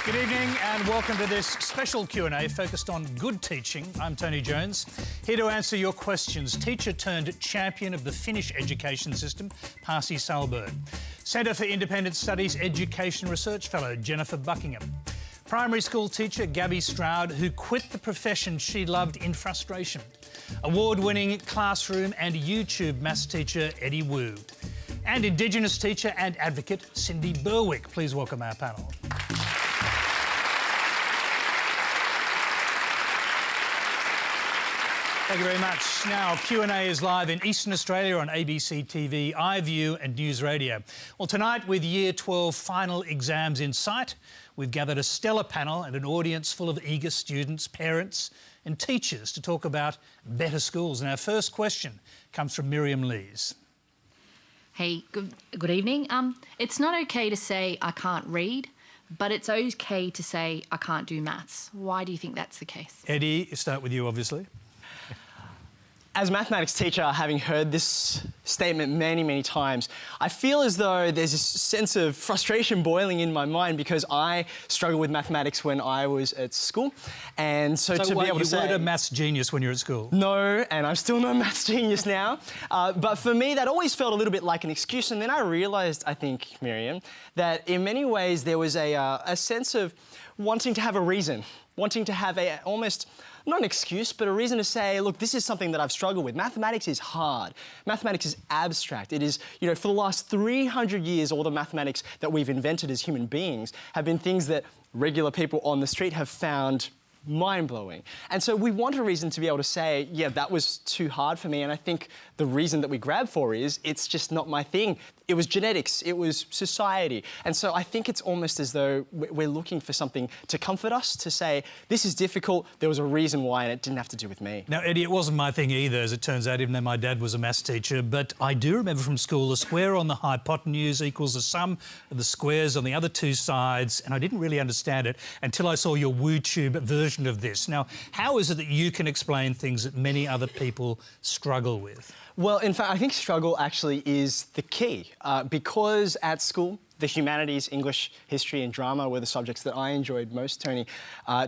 Good evening and welcome to this special Q&A focused on good teaching. I'm Tony Jones, here to answer your questions. Teacher turned champion of the Finnish education system, Pasi Sahlberg. Centre for Independent Studies Education Research Fellow, Jennifer Buckingham. Primary school teacher, Gabby Stroud, who quit the profession she loved in frustration. Award-winning classroom and YouTube maths teacher, Eddie Wu. And Indigenous teacher and advocate, Cindy Berwick. Please welcome our panel. Thank you very much. Now, Q&A is live in Eastern Australia on ABC TV, iView and News Radio. Well, tonight, with Year 12 final exams in sight, we've gathered a stellar panel and an audience full of eager students, parents and teachers to talk about better schools. And our first question comes from Miriam Lees. Hey, good evening. It's not okay to say I can't read, but it's okay to say I can't do maths. Why do you think that's the case? Eddie, start with you, obviously. As a mathematics teacher, having heard this statement many, many times, I feel as though there's a sense of frustration boiling in my mind because I struggled with mathematics when I was at school. And so to be able to say... you weren't a maths genius when you were at school? No, and I'm still no maths genius now. But for me, that always felt a little bit like an excuse. And then I realised, I think, Miriam, that in many ways there was a sense of wanting to have a reason, wanting to have almost... not an excuse, but a reason to say, look, this is something that I've struggled with. Mathematics is hard. Mathematics is abstract. It is, you know, for the last 300 years, all the mathematics that we've invented as human beings have been things that regular people on the street have found mind-blowing. And so we want a reason to be able to say, yeah, that was too hard for me. And I think the reason that we grab for is it's just not my thing. It was genetics, it was society. And so I think it's almost as though we're looking for something to comfort us, to say, this is difficult, there was a reason why, and it didn't have to do with me. Now, Eddie, it wasn't my thing either, as it turns out, even though my dad was a maths teacher, but I do remember from school the square on the hypotenuse equals the sum of the squares on the other two sides, and I didn't really understand it until I saw your WooTube version of this. Now, how is it that you can explain things that many other people struggle with? Well, in fact, I think struggle actually is the key, because at school, the humanities, English, history and drama were the subjects that I enjoyed most, Tony,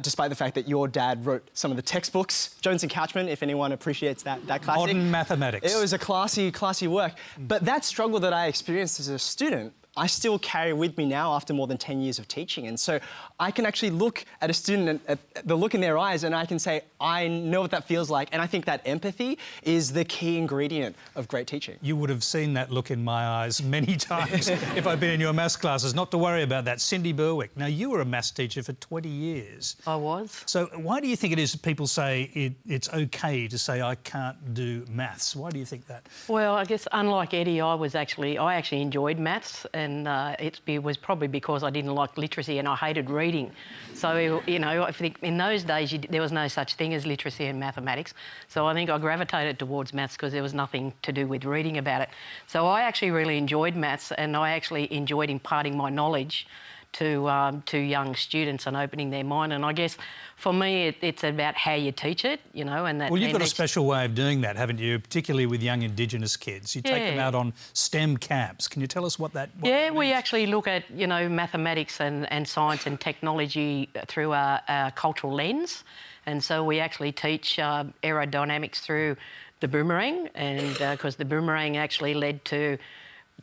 despite the fact that your dad wrote some of the textbooks. Jones and Couchman, if anyone appreciates that classic. Modern mathematics. It was a classy work. But that struggle that I experienced as a student, I still carry with me now after more than 10 years of teaching. And so I can actually look at a student and at the look in their eyes and I can say, I know what that feels like. And I think that empathy is the key ingredient of great teaching. You would have seen that look in my eyes many times if I'd been in your maths classes. Not to worry about that. Cindy Berwick. Now, you were a maths teacher for 20 years. I was. So why do you think it is that people say it's okay to say I can't do maths? Why do you think that? Well, I guess unlike Eddie, I actually enjoyed maths, and it was probably because I didn't like literacy and I hated reading. So, you know, I think in those days there was no such thing as literacy and mathematics. So I think I gravitated towards maths because there was nothing to do with reading about it. So I actually really enjoyed maths, and I actually enjoyed imparting my knowledge to young students and opening their mind. And I guess for me it's about how you teach it, you know, and that... Well, you've got a special way of doing that, haven't you, particularly with young Indigenous kids. You take them out on STEM camps. Can you tell us what that we actually look at, you know, mathematics and science and technology through a cultural lens. And so we actually teach aerodynamics through the boomerang, and because the boomerang actually led to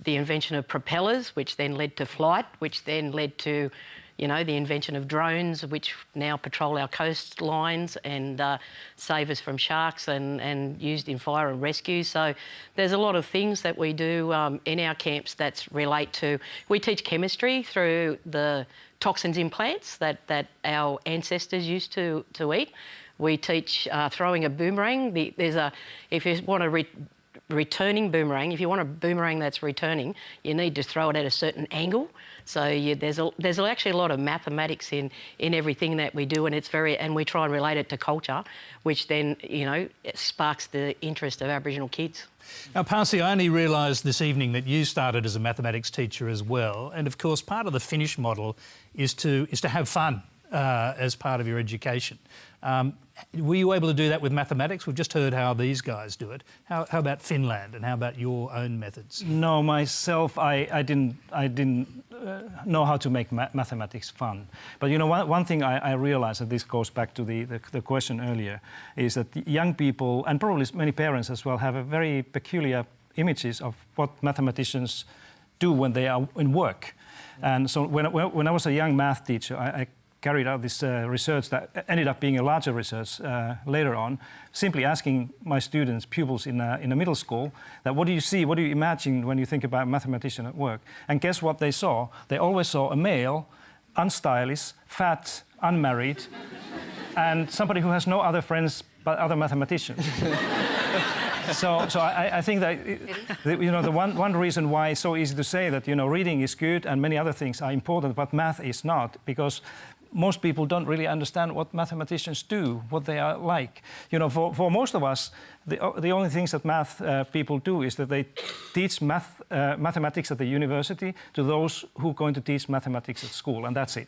the invention of propellers, which then led to flight, which then led to, you know, the invention of drones, which now patrol our coastlines and save us from sharks and used in fire and rescue. So there's a lot of things that we do in our camps that relate to... We teach chemistry through the toxins in plants that our ancestors used to eat. We teach throwing a boomerang. If you want a returning boomerang, if you want a boomerang that's returning, you need to throw it at a certain angle. So there's actually a lot of mathematics in everything that we do, and we try and relate it to culture, which then, you know, it sparks the interest of Aboriginal kids. Now, Pasi, I only realised this evening that you started as a mathematics teacher as well, and of course part of the Finnish model is to have fun as part of your education. Were you able to do that with mathematics? We've just heard how these guys do it. How about Finland, and how about your own methods? No, myself, I didn't know how to make mathematics fun. But you know, one thing I realized, and this goes back to the question earlier, is that young people, and probably many parents as well, have a very peculiar images of what mathematicians do when they are in work. And so when I was a young math teacher, I carried out this research that ended up being a larger research later on, simply asking my students, pupils in a middle school, that what do you see, what do you imagine when you think about a mathematician at work? And guess what they saw? They always saw a male, unstylish, fat, unmarried, and somebody who has no other friends but other mathematicians. So I think that, you know, the one reason why it's so easy to say that, you know, reading is good and many other things are important, but math is not, because most people don't really understand what mathematicians do, what they are like. You know, for most of us, the only things that math people do is that they teach mathematics at the university to those who are going to teach mathematics at school, and that's it.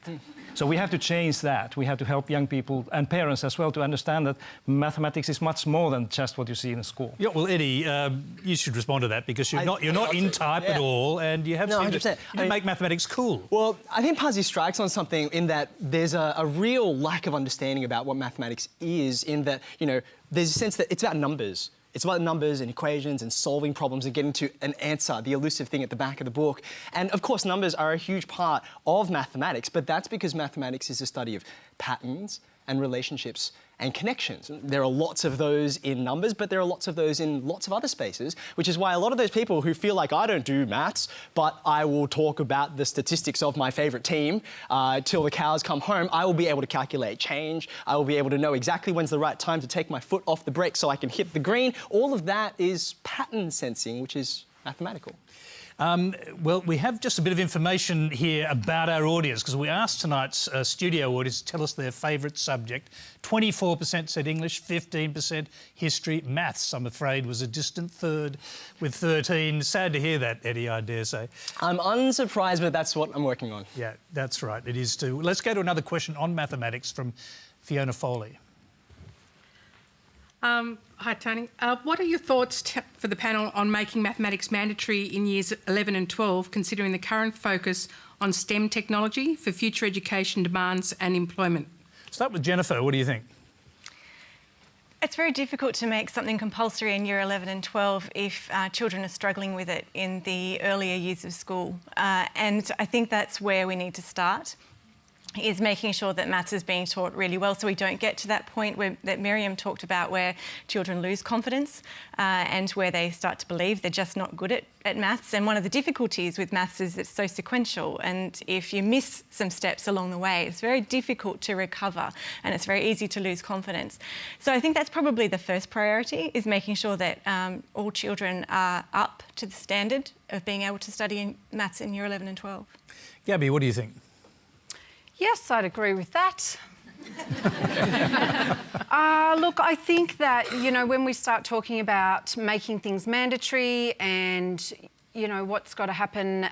So we have to change that. We have to help young people and parents as well to understand that mathematics is much more than just what you see in a school. Yeah, well, Eddie, you should respond to that, because you're not in type at all, and you have to make mathematics cool. Well, I think Pazzi strikes on something in that there's a real lack of understanding about what mathematics is, in that, you know, there's a sense that it's about numbers. It's about numbers and equations and solving problems and getting to an answer, the elusive thing at the back of the book. And of course, numbers are a huge part of mathematics, but that's because mathematics is a study of patterns and relationships and connections. There are lots of those in numbers, but there are lots of those in lots of other spaces, which is why a lot of those people who feel like, I don't do maths, but I will talk about the statistics of my favourite team till the cows come home, I will be able to calculate change, I will be able to know exactly when's the right time to take my foot off the brake so I can hit the green. All of that is pattern sensing, which is mathematical. Well, we have just a bit of information here about our audience, because we asked tonight's studio audience to tell us their favourite subject. 24% said English, 15% history. Maths, I'm afraid, was a distant third with 13. Sad to hear that, Eddie, I dare say. I'm unsurprised, but that's what I'm working on. Yeah, that's right, it is too. Let's go to another question on mathematics from Fiona Foley. Hi, Tony. What are your thoughts for the panel on making mathematics mandatory in years 11 and 12, considering the current focus on STEM technology for future education demands and employment? Start with Jennifer. What do you think? It's very difficult to make something compulsory in year 11 and 12 if children are struggling with it in the earlier years of school. And I think that's where we need to start, is making sure that maths is being taught really well, so we don't get to that point that Miriam talked about, where children lose confidence and where they start to believe they're just not good at maths. And one of the difficulties with maths is it's so sequential, and if you miss some steps along the way, it's very difficult to recover and it's very easy to lose confidence. So I think that's probably the first priority, is making sure that all children are up to the standard of being able to study maths in year 11 and 12. Gabby, what do you think? Yes, I'd agree with that. Look, I think that, you know, when we start talking about making things mandatory and, you know, what's got to happen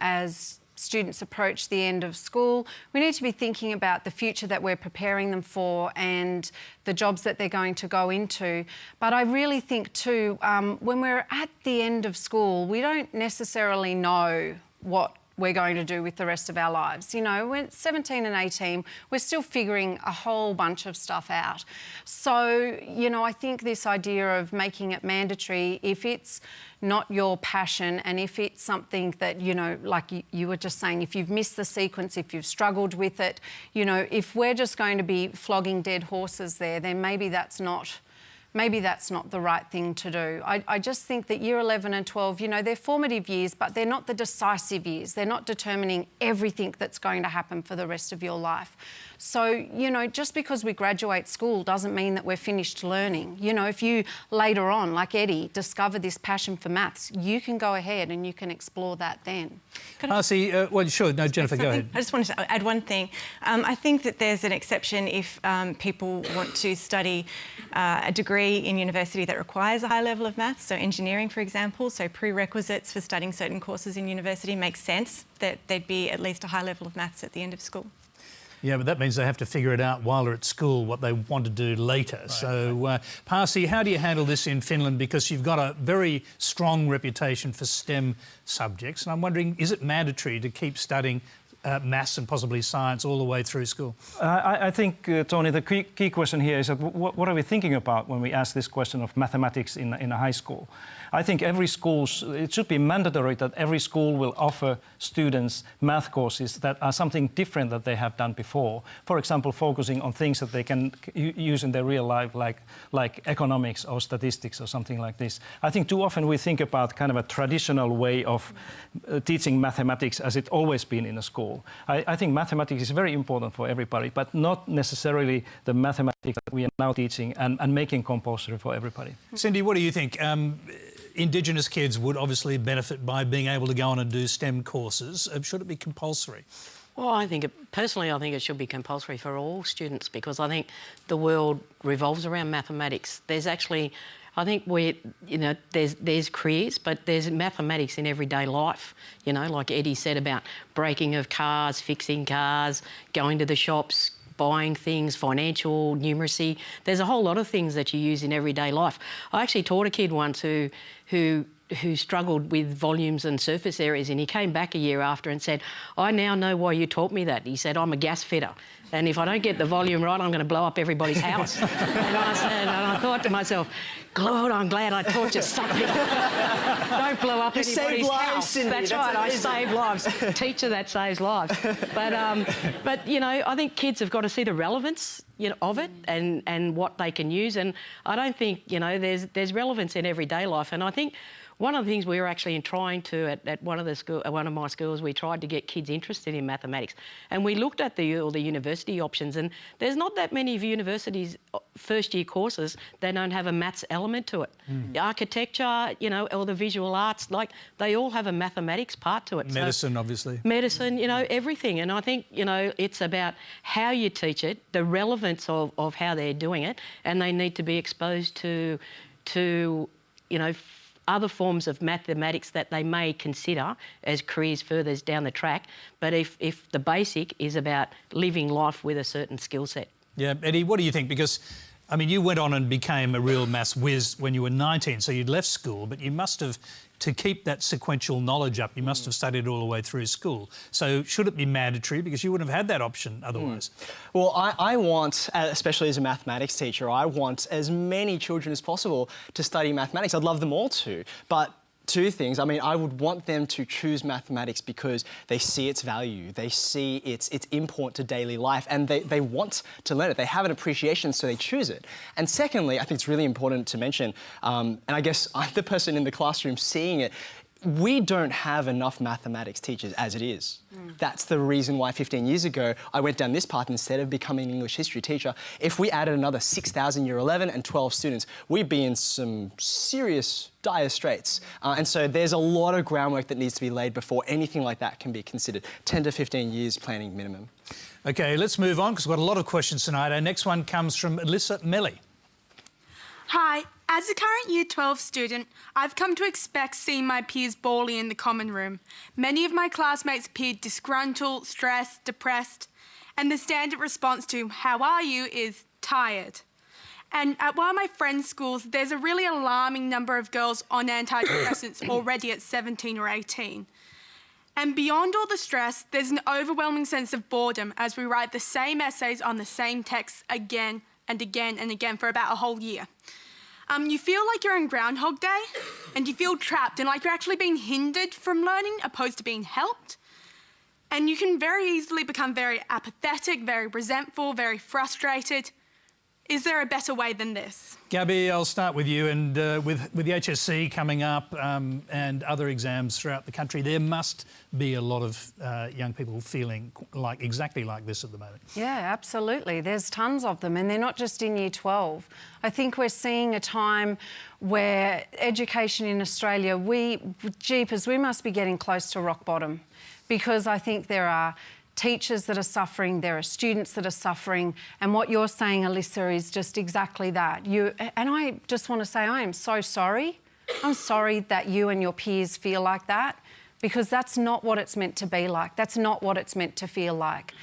as students approach the end of school, we need to be thinking about the future that we're preparing them for and the jobs that they're going to go into. But I really think too, when we're at the end of school, we don't necessarily know what we're going to do with the rest of our lives. You know, when 17 and 18, we're still figuring a whole bunch of stuff out. So, you know, I think this idea of making it mandatory, if it's not your passion and if it's something that, you know, like you were just saying, if you've missed the sequence, if you've struggled with it, you know, if we're just going to be flogging dead horses there, then maybe that's not the right thing to do. I just think that year 11 and 12, you know, they're formative years, but they're not the decisive years. They're not determining everything that's going to happen for the rest of your life. So, you know, just because we graduate school doesn't mean that we're finished learning. You know, if you later on, like Eddie, discover this passion for maths, you can go ahead and you can explore that then. Well, sure. No, Jennifer, go ahead. I just wanted to add one thing. I think that there's an exception if people want to study a degree in university that requires a high level of maths, so engineering, for example, so prerequisites for studying certain courses in university makes sense that there'd be at least a high level of maths at the end of school. Yeah, but that means they have to figure it out while they're at school, what they want to do later. Right, so, Pasi, how do you handle this in Finland? Because you've got a very strong reputation for STEM subjects, and I'm wondering, is it mandatory to keep studying maths and possibly science all the way through school? I think, Tony, the key question here is that what are we thinking about when we ask this question of mathematics in a high school? I think every school, it should be mandatory that every school will offer students math courses that are something different that they have done before. For example, focusing on things that they can use in their real life, like economics or statistics or something like this. I think too often we think about kind of a traditional way of teaching mathematics as it's always been in a school. I think mathematics is very important for everybody, but not necessarily the mathematics that we are now teaching and making compulsory for everybody. Cindy, what do you think? Indigenous kids would obviously benefit by being able to go on and do STEM courses. Should it be compulsory? Well, personally, I think it should be compulsory for all students, because I think the world revolves around mathematics. There's actually, I think there's careers, but there's mathematics in everyday life. You know, like Eddie said about breaking of cars, fixing cars, going to the shops, buying things, financial numeracy. There's a whole lot of things that you use in everyday life. I actually taught a kid once who struggled with volumes and surface areas, and he came back a year after and said, I now know why you taught me that. He said, I'm a gas fitter, and if I don't get the volume right, I'm going to blow up everybody's house. And I thought to myself, God, I'm glad I taught you something. Don't blow up anybody's house. Cindy. That's right, I save lives. Teacher that saves lives. But you know, I think kids have got to see the relevance of it and what they can use. And I don't think, there's relevance in everyday life. And I think one of the things we were actually trying to, at one of my schools, we tried to get kids interested in mathematics. And we looked at all the university options, and there's not that many of universities' first-year courses that don't have a maths element to it. The architecture, or the visual arts, they all have a mathematics part to it. Medicine, obviously. Medicine, everything. And I think, it's about how you teach it, the relevance of how they're doing it, and they need to be exposed to other forms of mathematics that they may consider as careers further down the track. But if the basic is about living life with a certain skill set. Yeah, Eddie, what do you think? Because, I mean, you went on and became a real maths whiz when you were 19, so you'd left school, but you must have, to keep that sequential knowledge up, you must have studied all the way through school. So should it be mandatory? Because you wouldn't have had that option otherwise. Well, I want, especially as a mathematics teacher, I want as many children as possible to study mathematics. I'd love them all to, but two things. I mean, I would want them to choose mathematics because they see its value, they see its import to daily life, and they want to learn it. They have an appreciation, so they choose it. And secondly, I think it's really important to mention, and I guess I'm the person in the classroom seeing it, we don't have enough mathematics teachers as it is. That's the reason why 15 years ago I went down this path instead of becoming an English history teacher. If we added another 6,000 year 11 and 12 students, we'd be in some serious dire straits. And so there's a lot of groundwork that needs to be laid before anything like that can be considered. 10 to 15 years planning minimum. OK, let's move on because we've got a lot of questions tonight. Our next one comes from Alyssa Melly. Hi. As a current Year 12 student, I've come to expect seeing my peers bawling in the common room. Many of my classmates appeared disgruntled, stressed, depressed, and the standard response to "how are you" is "tired." And at one of my friends' schools, there's a really alarming number of girls on antidepressants already at 17 or 18. And beyond all the stress, there's an overwhelming sense of boredom as we write the same essays on the same texts again and again and again for about a whole year. You feel like you're in Groundhog Day, and you feel trapped and like you're actually being hindered from learning opposed to being helped. And you can very easily become very apathetic, very resentful, very frustrated. Is there a better way than this? Gabby, I'll start with you. And with the HSC coming up and other exams throughout the country, there must be a lot of young people feeling exactly like this at the moment. Yeah, absolutely. There's tons of them, and they're not just in Year 12. I think we're seeing a time where education in Australia, we must be getting close to rock bottom, because I think there are teachers that are suffering, there are students that are suffering, and what you're saying, Alyssa, is just exactly that. And I just want to say I am so sorry. I'm sorry that you and your peers feel like that, because that's not what it's meant to be like. That's not what it's meant to feel like.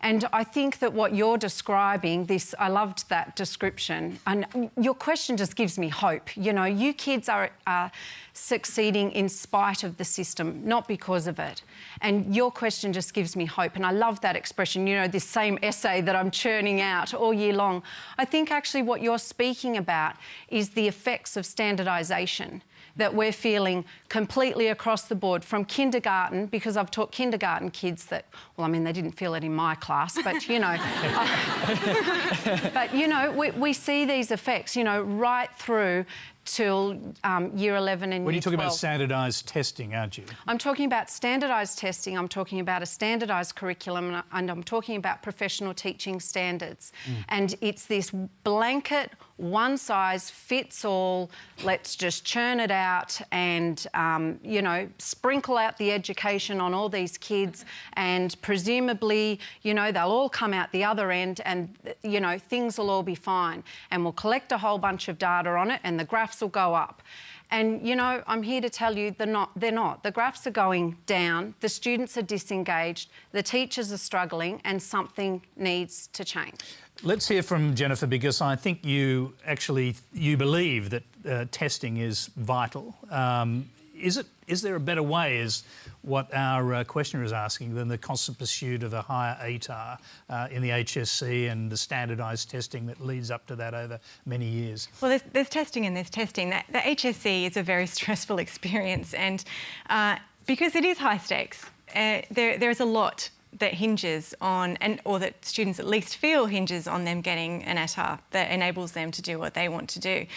And I think that what you're describing, I loved that description, and your question just gives me hope. You know, you kids are succeeding in spite of the system, not because of it. And your question just gives me hope. And I love that expression, you know, this same essay that I'm churning out all year long. I think actually what you're speaking about is the effects of standardisation that we're feeling completely across the board from kindergarten, because I've taught kindergarten kids that, well, I mean, they didn't feel it in my class, but, you know, but, you know, we see these effects, you know, right through till year 11 and When year you're talking 12. about standardised testing, aren't you? I'm talking about standardised testing, I'm talking about a standardised curriculum, and I'm talking about professional teaching standards. And it's this blanket, one-size-fits-all, let's just churn it out and, you know, sprinkle out the education on all these kids, and presumably, you know, they'll all come out the other end and, you know, things will all be fine. And we'll collect a whole bunch of data on it and the graphs will go up. And, you know, I'm here to tell you they're not. The graphs are going down, the students are disengaged, the teachers are struggling, and something needs to change. Let's hear from Jennifer, because I think you believe that testing is vital. Is there a better way, is what our questioner is asking, than the constant pursuit of a higher ATAR in the HSC and the standardised testing that leads up to that over many years? Well, there's testing and there's testing. The HSC is a very stressful experience, and because it is high stakes, there's a lot that hinges on, or that students at least feel hinges on them getting an ATAR that enables them to do what they want to do,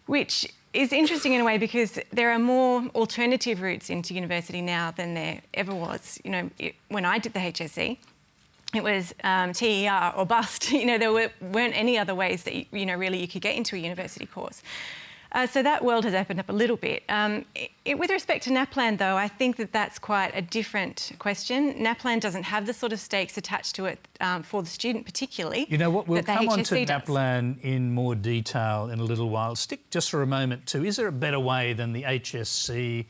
which is interesting in a way because there are more alternative routes into university now than there ever was. You know, when I did the HSC, it was TER or bust. You know, there weren't any other ways that, you know, really you could get into a university course. So that world has opened up a little bit. With respect to NAPLAN, though, I think that that's quite a different question. NAPLAN doesn't have the sort of stakes attached to it for the student particularly. You know what, we'll come on to HSC does. NAPLAN in more detail in a little while. Stick just for a moment to, is there a better way than the HSC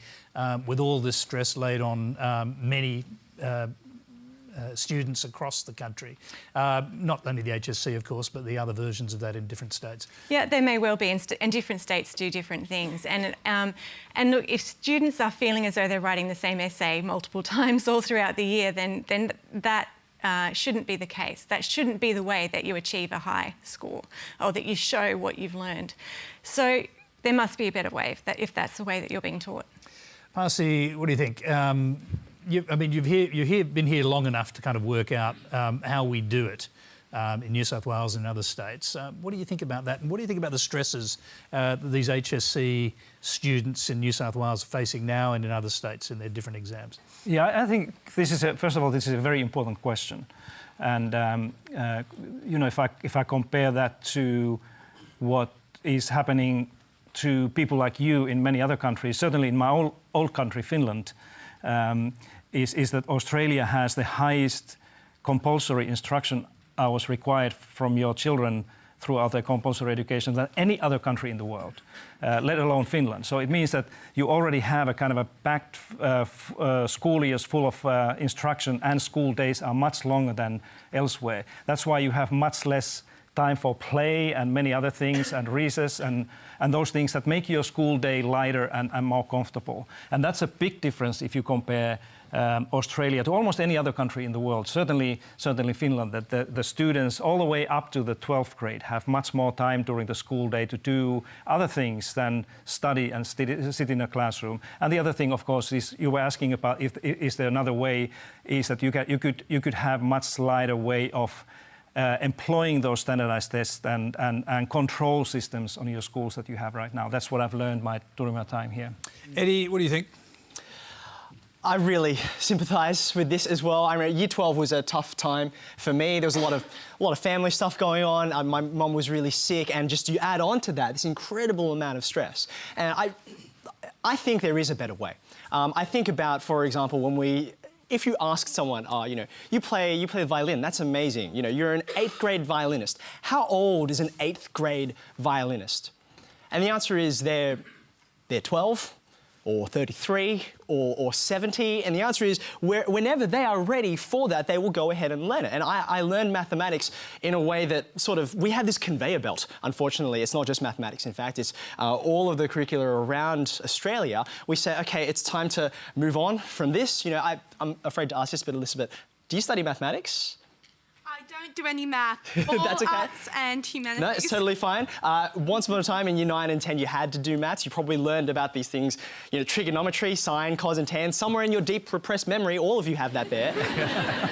with all this stress laid on many students across the country? Not only the HSC, of course, but the other versions of that in different states. Yeah, they may well be, and different states do different things. And look, if students are feeling as though they're writing the same essay multiple times all throughout the year, then that shouldn't be the case. That shouldn't be the way that you achieve a high score or that you show what you've learned. So there must be a better way if that's the way that you're being taught. Parsi, what do you think? You've been here long enough to kind of work out how we do it in New South Wales and other states. What do you think about that? And what do you think about the stresses that these HSC students in New South Wales are facing now and in other states in their different exams? Yeah, I think this is first of all, this is a very important question, and you know, if I compare that to what is happening to people like you in many other countries, certainly in my old country, Finland, is that Australia has the highest compulsory instruction hours required from your children throughout their compulsory education than any other country in the world, let alone Finland. So it means that you already have a kind of a packed school years full of instruction, and school days are much longer than elsewhere. That's why you have much less time for play and many other things, and recess and those things that make your school day lighter and more comfortable. And that's a big difference if you compare Australia to almost any other country in the world, certainly Finland, that the students all the way up to the 12th grade have much more time during the school day to do other things than study and sit in a classroom. And the other thing, of course, is you were asking about is there another way, is that you could have much lighter way of employing those standardized tests and control systems on your schools that you have right now. That's what I've learned during my time here. Eddie, what do you think? I really sympathise with this as well. I mean, Year 12 was a tough time for me. There was a lot of family stuff going on. My mum was really sick, and just you add on to that this incredible amount of stress. And I think there is a better way. I think about, for example, if you ask someone, you know, you play the violin, that's amazing. You know, you're an 8th grade violinist. How old is an 8th grade violinist? And the answer is they're 12 or 33 or 70? And the answer is whenever they are ready for that, they will go ahead and learn it. And I learned mathematics in a way that sort of, we have this conveyor belt, unfortunately. It's not just mathematics, in fact, it's all of the curricula around Australia. We say, okay, it's time to move on from this. You know, I'm afraid to ask this, but Elizabeth, do you study mathematics? I don't do any math or That's okay. arts and humanities. No, it's totally fine. Once upon a time in year 9 and 10, you had to do maths. You probably learned about these things, you know, trigonometry, sine, cos and tan. Somewhere in your deep repressed memory, all of you have that there.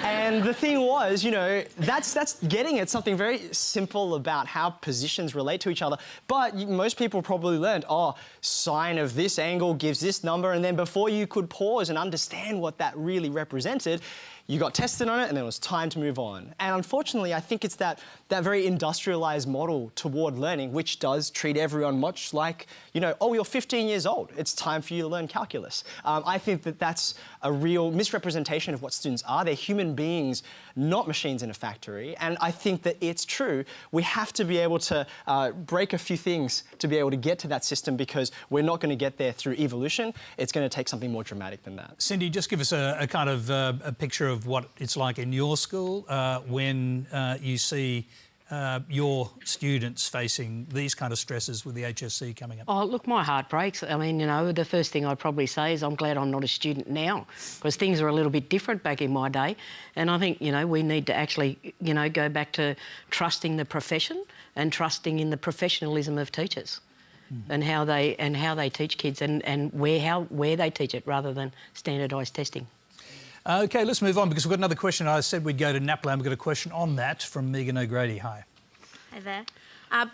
And the thing was, you know, that's getting at something very simple about how positions relate to each other. But most people probably learned, oh, sine of this angle gives this number, and then before you could pause and understand what that really represented, you got tested on it and then it was time to move on. And unfortunately, I think it's that very industrialised model toward learning which does treat everyone much like, you know, oh, you're 15 years old, it's time for you to learn calculus. I think that that's a real misrepresentation of what students are. They're human beings, not machines in a factory. And I think that it's true. We have to be able to break a few things to be able to get to that system, because we're not going to get there through evolution. It's going to take something more dramatic than that. Cindy, just give us a kind of a picture of what it's like in your school when you see your students facing these kind of stresses with the HSC coming up. Oh, look, my heart breaks. I mean, you know, the first thing I'd probably say is I'm glad I'm not a student now, because things are a little bit different back in my day. And I think, you know, we need to actually, you know, go back to trusting the profession and trusting in the professionalism of teachers. And how they teach kids and where they teach it, rather than standardised testing. OK, let's move on, because we've got another question. I said we'd go to NAPLAN. We've got a question on that from Megan O'Grady. Hi. Hi there.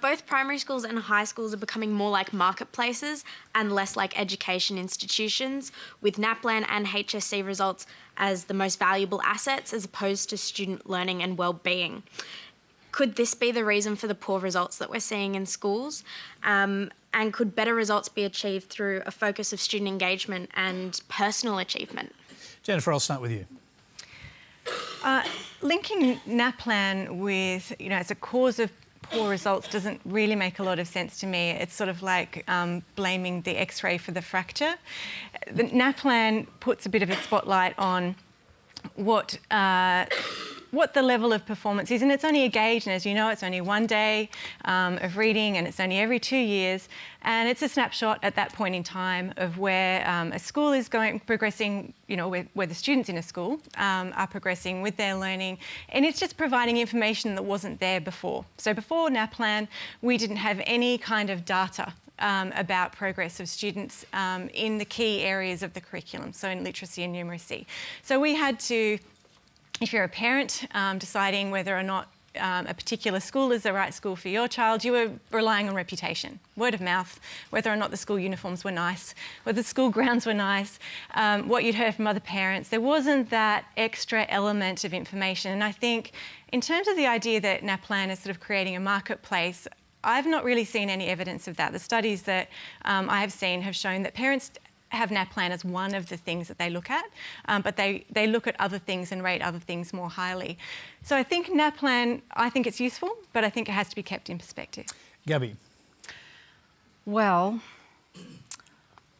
Both primary schools and high schools are becoming more like marketplaces and less like education institutions, with NAPLAN and HSC results as the most valuable assets as opposed to student learning and well-being. Could this be the reason for the poor results that we're seeing in schools? And could better results be achieved through a focus of student engagement and personal achievement? Jennifer, I'll start with you. Linking NAPLAN with, you know, as a cause of poor results doesn't really make a lot of sense to me. It's sort of like blaming the X-ray for the fracture. The NAPLAN puts a bit of a spotlight on what the level of performance is, and it's only a gauge, and as you know, it's only 1 day of reading, and it's only every 2 years, and it's a snapshot at that point in time of where a school is progressing, you know, where the students in a school are progressing with their learning, and it's just providing information that wasn't there before. So before NAPLAN, we didn't have any kind of data about progress of students in the key areas of the curriculum, so in literacy and numeracy. So we had to, if you're a parent deciding whether or not a particular school is the right school for your child, you were relying on reputation, word of mouth, whether or not the school uniforms were nice, whether the school grounds were nice, what you'd heard from other parents. There wasn't that extra element of information. And I think in terms of the idea that NAPLAN is sort of creating a marketplace, I've not really seen any evidence of that. The studies that I have seen have shown that parents have NAPLAN as one of the things that they look at, but they look at other things and rate other things more highly. So I think NAPLAN, I think it's useful, but I think it has to be kept in perspective. Gabby. Well,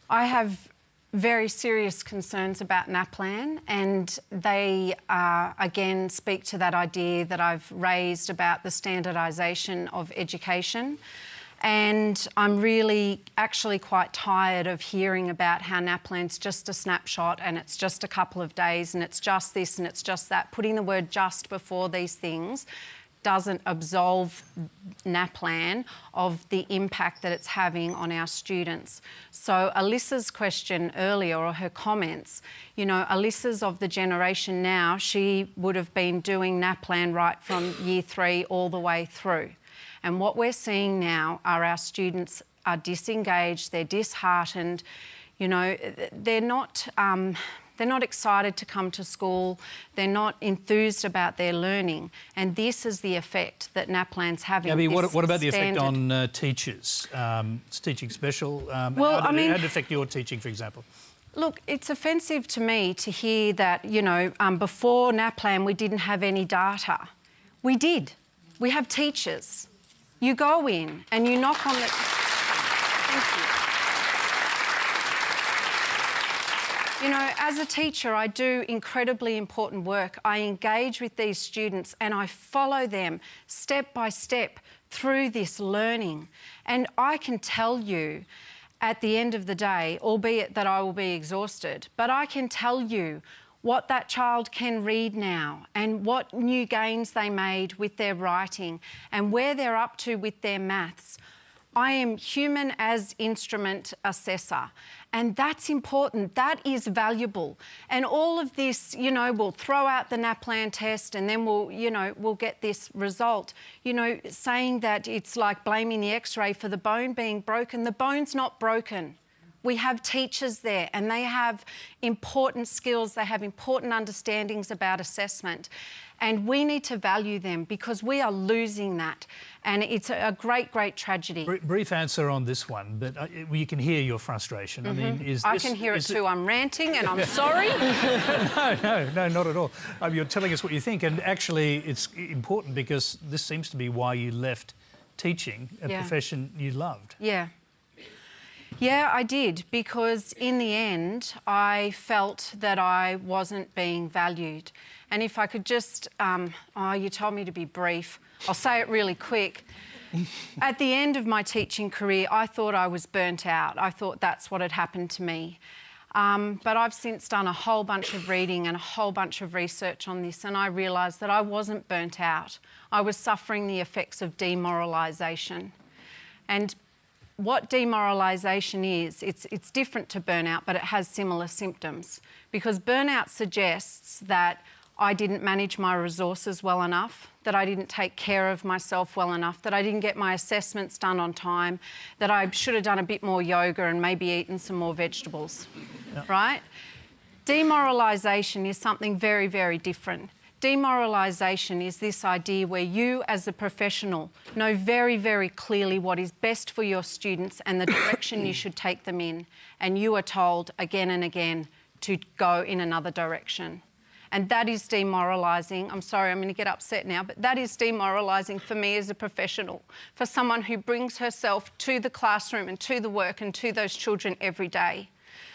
I have very serious concerns about NAPLAN, and they again speak to that idea that I've raised about the standardisation of education. And I'm really actually quite tired of hearing about how NAPLAN's just a snapshot and it's just a couple of days and it's just this and it's just that. Putting the word just before these things doesn't absolve NAPLAN of the impact that it's having on our students. So Alyssa's question earlier, or her comments, you know, Alyssa's of the generation now, she would have been doing NAPLAN right from year 3 all the way through. And what we're seeing now are our students are disengaged, they're disheartened, you know, they're not excited to come to school, they're not enthused about their learning, and this is the effect that NAPLAN's having. Gabby, what about the effect on teachers? It's teaching special. Well, how did it affect your teaching, for example? Look, it's offensive to me to hear that, you know, before NAPLAN we didn't have any data. We did. We have teachers. You go in and you knock on the... Thank you. You know, as a teacher, I do incredibly important work. I engage with these students and I follow them step by step through this learning. And I can tell you at the end of the day, albeit that I will be exhausted, but I can tell you what that child can read now and what new gains they made with their writing and where they're up to with their maths. I am human as instrument assessor, and that's important. That is valuable. And all of this, you know, we'll throw out the NAPLAN test and then we'll get this result. You know, saying that it's like blaming the X-ray for the bone being broken. The bone's not broken. We have teachers there and they have important skills, they have important understandings about assessment. And we need to value them because we are losing that. And it's a great, great tragedy. Brief answer on this one, but you can hear your frustration. I mean, I can hear it too. I'm ranting and I'm sorry. No, not at all. You're telling us what you think, and actually it's important because this seems to be why you left teaching, a profession you loved. Yeah. Yeah, I did, because in the end, I felt that I wasn't being valued. And if I could just, you told me to be brief. I'll say it really quick. At the end of my teaching career, I thought I was burnt out. I thought that's what had happened to me. But I've since done a whole bunch of reading and a whole bunch of research on this, and I realised that I wasn't burnt out. I was suffering the effects of demoralisation. And what demoralisation is, it's different to burnout, but it has similar symptoms. Because burnout suggests that I didn't manage my resources well enough, that I didn't take care of myself well enough, that I didn't get my assessments done on time, that I should have done a bit more yoga and maybe eaten some more vegetables, right? Demoralisation is something very, very different. Demoralisation is this idea where you as a professional know very, very clearly what is best for your students and the direction you should take them in, and you are told again and again to go in another direction. And that is demoralising. I'm sorry, I'm going to get upset now, but that is demoralising for me as a professional, for someone who brings herself to the classroom and to the work and to those children every day.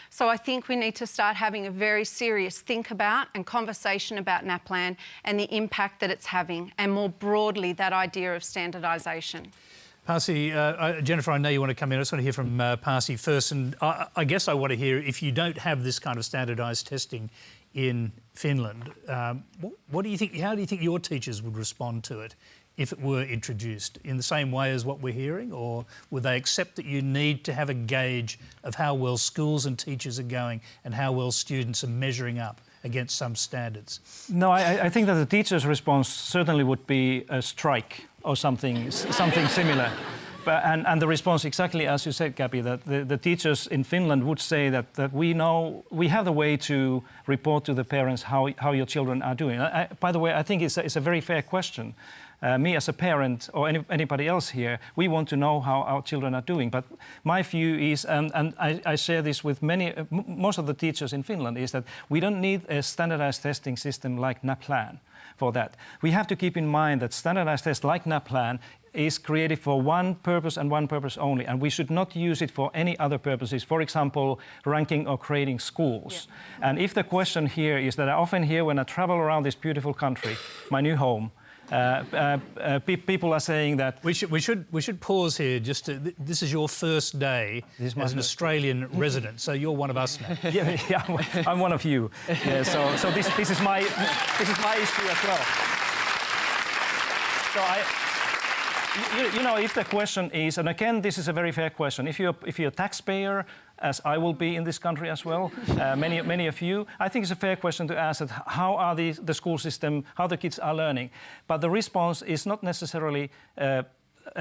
So I think we need to start having a very serious think about and conversation about NAPLAN and the impact that it's having, and more broadly, that idea of standardisation. Pasi, Jennifer, I know you want to come in. I just want to hear from Pasi first. And I guess I want to hear, if you don't have this kind of standardised testing in Finland, what do you think? How do you think your teachers would respond to it if it were introduced, in the same way as what we're hearing, or would they accept that you need to have a gauge of how well schools and teachers are going and how well students are measuring up against some standards? No, I think that the teachers' response certainly would be a strike or something similar. And the response, exactly as you said, Gabby, that the teachers in Finland would say that we have the way to report to the parents how your children are doing. By the way, I think it's a very fair question. Me as a parent or anybody else here, we want to know how our children are doing. But my view is, and I share this with most of the teachers in Finland, is that we don't need a standardized testing system like NAPLAN for that. We have to keep in mind that standardized tests like NAPLAN is created for one purpose and one purpose only, and we should not use it for any other purposes, for example, ranking or grading schools. Yeah. And if the question here is that I often hear when I travel around this beautiful country, my new home, people are saying that we should pause here. This is your first day as an Australian resident, so you're one of us now. yeah, I'm one of you. Yeah, so this is my issue as well. So you know, if the question is, and again, this is a very fair question. If you're a taxpayer, as I will be in this country as well, many of you, I think it's a fair question to ask that how are the school system, how the kids are learning. But the response is not necessarily a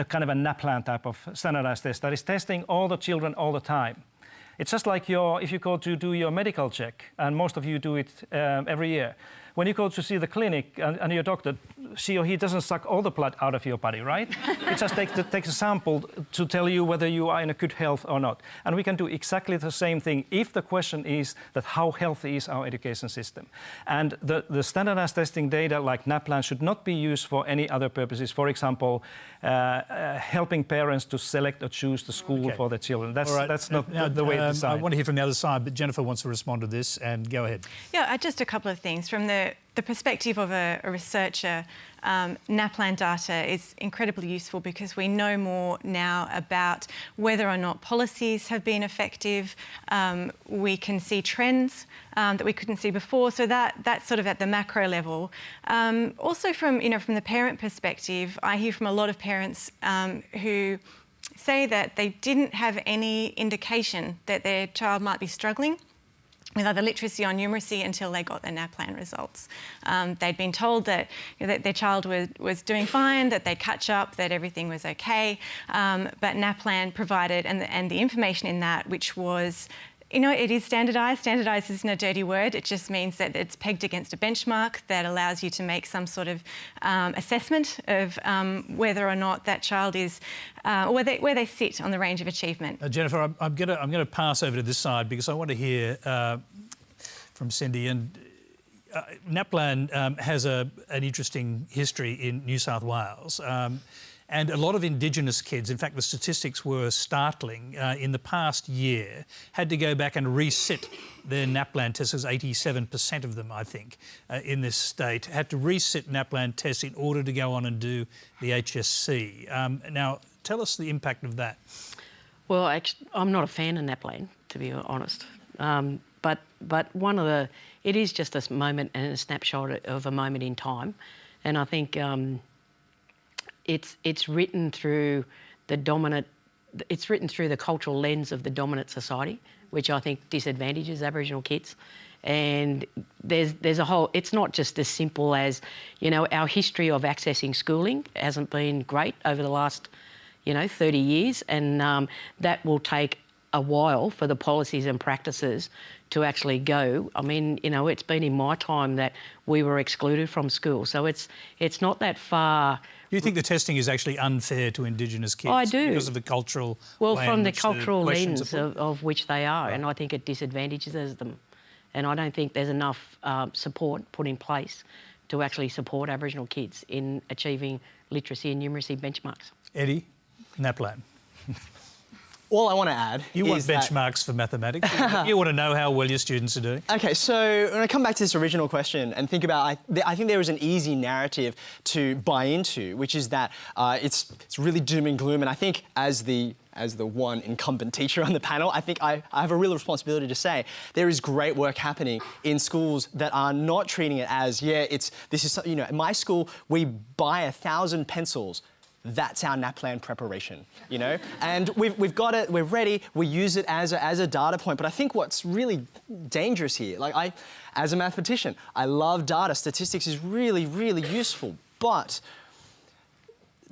kind of a NAPLAN type of standardized test that is testing all the children all the time. It's just like if you go to do your medical check, and most of you do it every year. when you go to see the clinic and your doctor, she or he doesn't suck all the blood out of your body, right? It just takes a sample to tell you whether you are in a good health or not. And we can do exactly the same thing if the question is that how healthy is our education system. And the standardized testing data like NAPLAN should not be used for any other purposes. For example, helping parents to select or choose the school for their children. That's not the way it's designed. I want to hear from the other side, but Jennifer wants to respond to this, and go ahead. Yeah, just a couple of things. From the perspective of a researcher, NAPLAN data is incredibly useful because we know more now about whether or not policies have been effective. We can see trends that we couldn't see before, so that's sort of at the macro level. Also from the parent perspective, I hear from a lot of parents who say that they didn't have any indication that their child might be struggling with either literacy or numeracy until they got their NAPLAN results. They'd been told that, that their child was doing fine, that they'd catch up, that everything was okay, but NAPLAN provided, and the information in that, which was, it is standardised. Standardised isn't a dirty word. It just means that it's pegged against a benchmark that allows you to make some sort of assessment of whether or not that child is, or where they sit on the range of achievement. Jennifer, I'm going to pass over to this side because I want to hear from Cindy. And NAPLAN has an interesting history in New South Wales. And a lot of Indigenous kids, in fact, the statistics were startling, in the past year, had to go back and resit their NAPLAN tests. It was 87% of them, I think, in this state, had to resit NAPLAN tests in order to go on and do the HSC. Now, tell us the impact of that. Well, actually, I'm not a fan of NAPLAN, to be honest. But one of the... It is just a moment and a snapshot of a moment in time. And I think... It's written through the cultural lens of the dominant society, which I think disadvantages Aboriginal kids. And there's a whole... It's not just as simple as, our history of accessing schooling hasn't been great over the last, 30 years, and that will take a while for the policies and practices to actually go. I mean, it's been in my time that we were excluded from school, so it's not that far. Do you think the testing is actually unfair to Indigenous kids? I do. Because of the cultural... Well, from the cultural lens of which they are, and I think it disadvantages them. And I don't think there's enough support put in place to actually support Aboriginal kids in achieving literacy and numeracy benchmarks. Eddie, NAPLAN. All I want to add You want benchmarks for mathematics. You want to know how well your students are doing. OK, so when I come back to this original question and think about... I think there is an easy narrative to buy into, which is that it's really doom and gloom. And I think as the one incumbent teacher on the panel, I think I have a real responsibility to say there is great work happening in schools that are not treating it as, in my school, we buy 1,000 pencils. That's our NAPLAN preparation, And we've got it, we're ready, we use it as a data point. But I think what's really dangerous here, as a mathematician, I love data. Statistics is really, really useful. But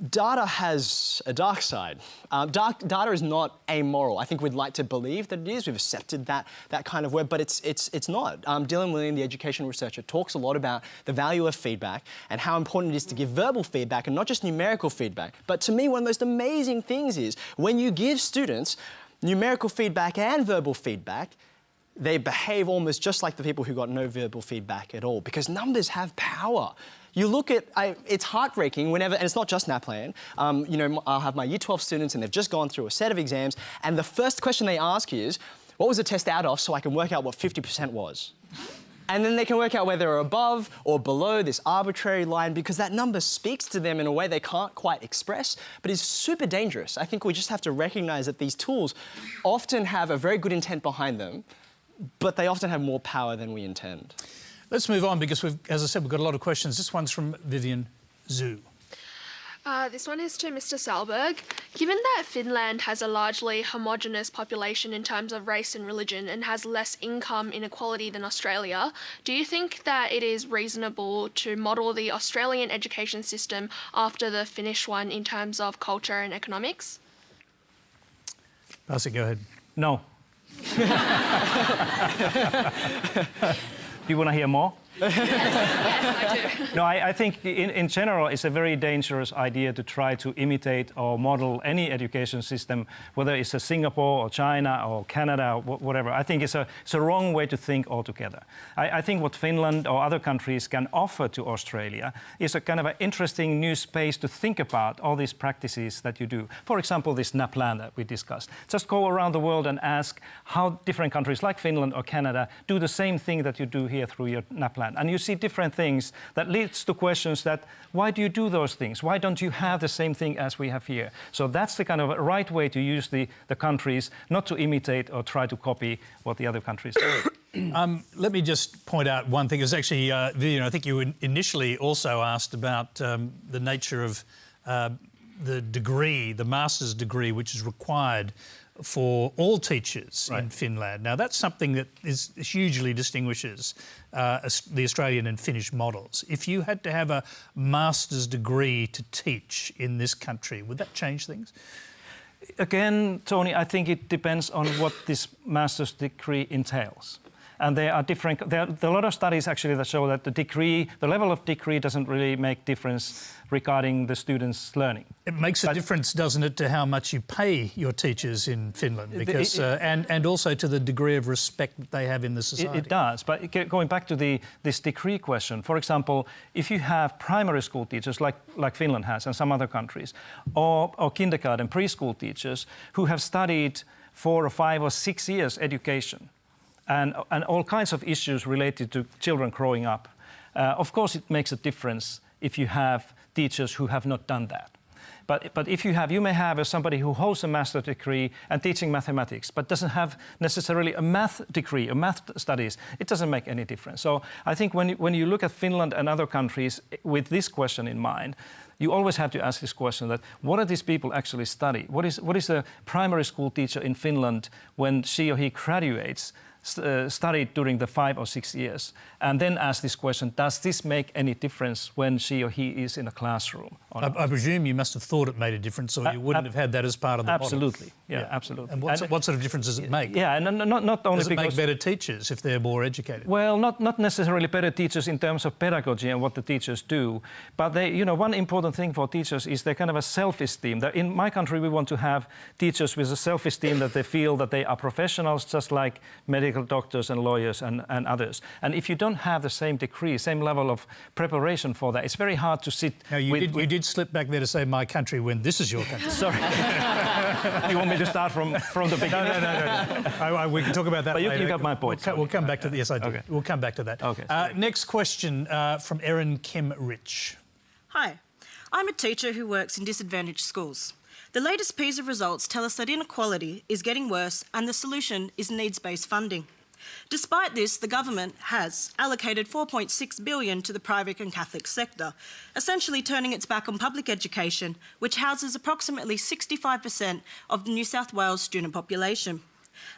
data has a dark side. Data is not amoral. I think we'd like to believe that it is. We've accepted that kind of word, but it's not. Dylan William, the education researcher, talks a lot about the value of feedback and how important it is to give verbal feedback and not just numerical feedback. But to me, one of the most amazing things is when you give students numerical feedback and verbal feedback, they behave almost just like the people who got no verbal feedback at all, because numbers have power. You look at, it's heartbreaking whenever, and it's not just NAPLAN, I'll have my Year 12 students and they've just gone through a set of exams, and the first question they ask is, what was the test out of, so I can work out what 50% was? And then they can work out whether they're above or below this arbitrary line, because that number speaks to them in a way they can't quite express, but is super dangerous. I think we just have to recognise that these tools often have a very good intent behind them, but they often have more power than we intend. Let's move on because, as I said, we've got a lot of questions. This one's from Vivian Zhu. This one is to Mr. Sahlberg. Given that Finland has a largely homogenous population in terms of race and religion and has less income inequality than Australia, do you think that it is reasonable to model the Australian education system after the Finnish one in terms of culture and economics? Pasi, go ahead. No. Do you want to hear more? Yes, I do. No, I think in general it's a very dangerous idea to try to imitate or model any education system, whether it's Singapore or China or Canada or whatever. I think it's a wrong way to think altogether. I think what Finland or other countries can offer to Australia is a kind of an interesting new space to think about all these practices that you do. For example, this NAPLAN that we discussed. Just go around the world and ask how different countries like Finland or Canada do the same thing that you do here through your NAPLAN. And you see different things that leads to questions that, why do you do those things? Why don't you have the same thing as we have here? So that's the kind of right way to use the countries, not to imitate or try to copy what the other countries do. Let me just point out one thing. Is actually, Vivian, I think you initially also asked about the nature of the degree, the master's degree, which is required for all teachers in Finland. Now, that's something that hugely distinguishes the Australian and Finnish models. If you had to have a master's degree to teach in this country, would that change things? Again, Tony, I think it depends on what this master's degree entails. And there are a lot of studies actually that show that the level of degree doesn't really make difference regarding the students' learning. It makes a difference, doesn't it, to how much you pay your teachers in Finland, because and also to the degree of respect that they have in the society. It does, but going back to this degree question, for example, if you have primary school teachers like Finland has and some other countries, or kindergarten, preschool teachers who have studied 4 or 5 or 6 years education, and all kinds of issues related to children growing up. Of course, it makes a difference if you have teachers who have not done that. But if you may have somebody who holds a master's degree and teaching mathematics, but doesn't have necessarily a math degree, or math studies, it doesn't make any difference. So I think when you look at Finland and other countries with this question in mind, you always have to ask this question that what do these people actually study? What is a primary school teacher in Finland when she or he graduates studied during the 5 or 6 years, and then ask this question, does this make any difference when she or he is in a classroom? I presume you must have thought it made a difference, or you wouldn't have had that as part of the absolutely, model. yeah, absolutely. And what sort of difference does it make? Yeah, and not only does it because... make better teachers if they're more educated? Well, not necessarily better teachers in terms of pedagogy and what the teachers do, but one important thing for teachers is their kind of a self-esteem. In my country, we want to have teachers with a self-esteem that they feel that they are professionals, just like medical doctors and lawyers and others. And if you don't have the same degree, same level of preparation for that, it's very hard to sit now, you did slip back there to say my country when this is your country. Sorry. You want me to start from the beginning? No. We can talk about that but later. You got my point. We'll come back to this. Yes, I do. Okay. We'll come back to that. Okay. Next question from Erin Kim Rich. Hi. I'm a teacher who works in disadvantaged schools. The latest PISA results tell us that inequality is getting worse and the solution is needs-based funding. Despite this, the government has allocated $4.6 billion to the private and Catholic sector, essentially turning its back on public education, which houses approximately 65% of the New South Wales student population.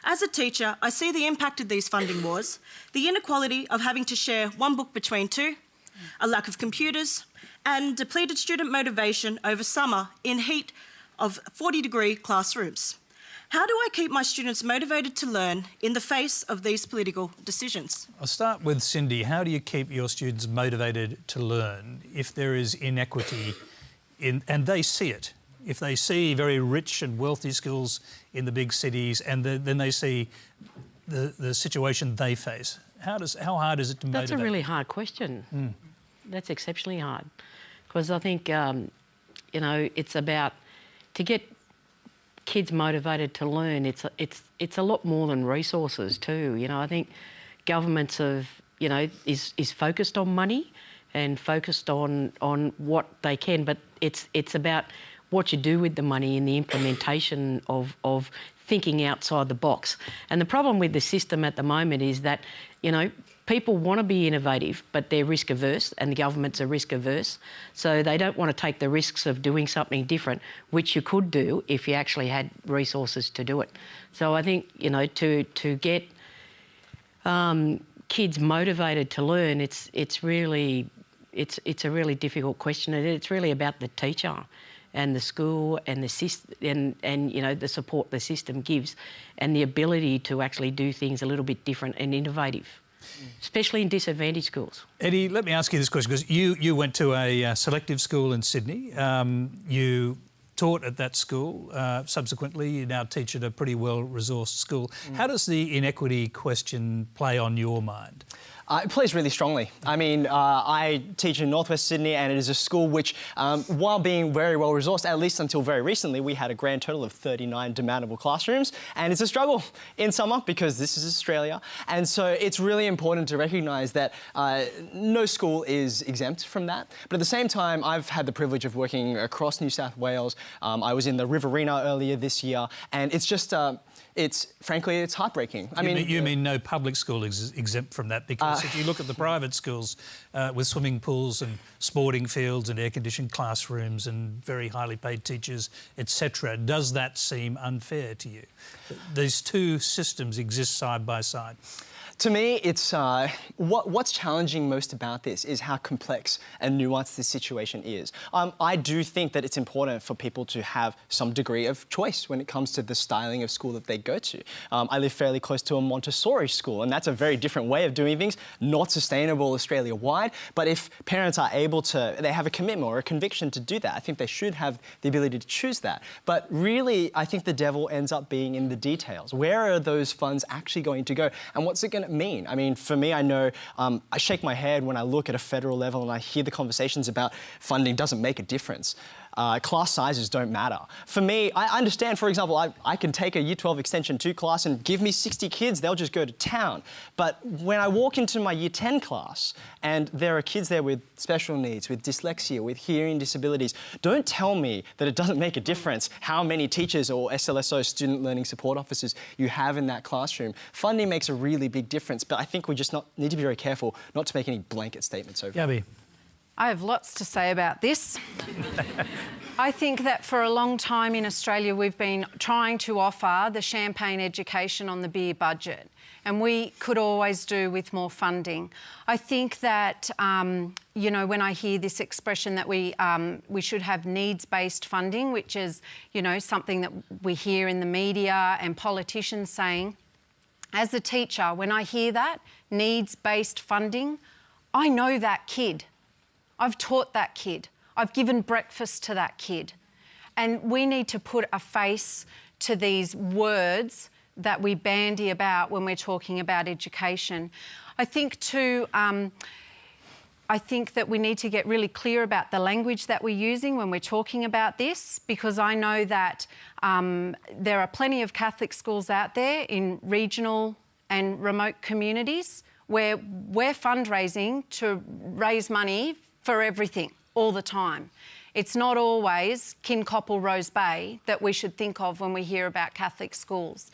As a teacher, I see the impact of these funding wars, the inequality of having to share one book between two, a lack of computers, and depleted student motivation over summer in heat of 40-degree classrooms. How do I keep my students motivated to learn in the face of these political decisions? I'll start with Cindy. How do you keep your students motivated to learn if there is inequity and they see it? If they see very rich and wealthy schools in the big cities and then they see the situation they face, how hard is it to motivate? That's a really hard question. That's exceptionally hard because I think, it's about to get kids motivated to learn. It's a lot more than resources too. I think governments have is focused on money and focused on what they can, but it's about what you do with the money and the implementation of thinking outside the box. And the problem with the system at the moment is that people want to be innovative, but they're risk averse, and the governments are risk averse. So they don't want to take the risks of doing something different, which you could do if you actually had resources to do it. So I think, to get kids motivated to learn, it's a really difficult question, and it's really about the teacher and the school and the system and the support the system gives and the ability to actually do things a little bit different and innovative. especially in disadvantaged schools. Eddie, let me ask you this question, because you went to a selective school in Sydney. You taught at that school. Subsequently, you now teach at a pretty well-resourced school. How does the inequity question play on your mind? It plays really strongly. I mean, I teach in Northwest Sydney, and it is a school which, while being very well resourced, at least until very recently, we had a grand total of 39 demandable classrooms, and it's a struggle in summer because this is Australia. And so it's really important to recognise that no school is exempt from that. But at the same time, I've had the privilege of working across New South Wales. I was in the Riverina earlier this year, and it's just, frankly, it's heartbreaking. You mean no public school is exempt from that? Because if you look at the private schools with swimming pools and sporting fields and air-conditioned classrooms and very highly paid teachers, etc., does that seem unfair to you? These two systems exist side by side. To me, it's what's challenging most about this is how complex and nuanced this situation is. I do think that it's important for people to have some degree of choice when it comes to the styling of school that they go to. I live fairly close to a Montessori school, and that's a very different way of doing things, not sustainable Australia-wide. But if parents are able to, they have a commitment or a conviction to do that, I think they should have the ability to choose that. But really, I think the devil ends up being in the details. Where are those funds actually going to go, and what's it going to mean? I mean, for me, I know I shake my head when I look at a federal level and I hear the conversations about funding doesn't make a difference. Class sizes don't matter. For me, I understand, for example, I can take a Year 12 Extension 2 class and give me 60 kids, they'll just go to town. But when I walk into my Year 10 class and there are kids there with special needs, with dyslexia, with hearing disabilities, don't tell me that it doesn't make a difference how many teachers or SLSO, student learning support officers, you have in that classroom. Funding makes a really big difference, but I think we just need to be very careful not to make any blanket statements over it. Gabby. I have lots to say about this. I think that for a long time in Australia we've been trying to offer the champagne education on the beer budget, and we could always do with more funding. I think that, you know, when I hear this expression that we should have needs-based funding, which is, you know, something that we hear in the media and politicians saying, as a teacher, when I hear that, needs-based funding, I know that kid. I've taught that kid. I've given breakfast to that kid. And we need to put a face to these words that we bandy about when we're talking about education. I think too, I think that we need to get really clear about the language that we're using when we're talking about this, because I know that there are plenty of Catholic schools out there in regional and remote communities where we're fundraising to raise money for everything, all the time. It's not always Kincoppel Rose Bay that we should think of when we hear about Catholic schools.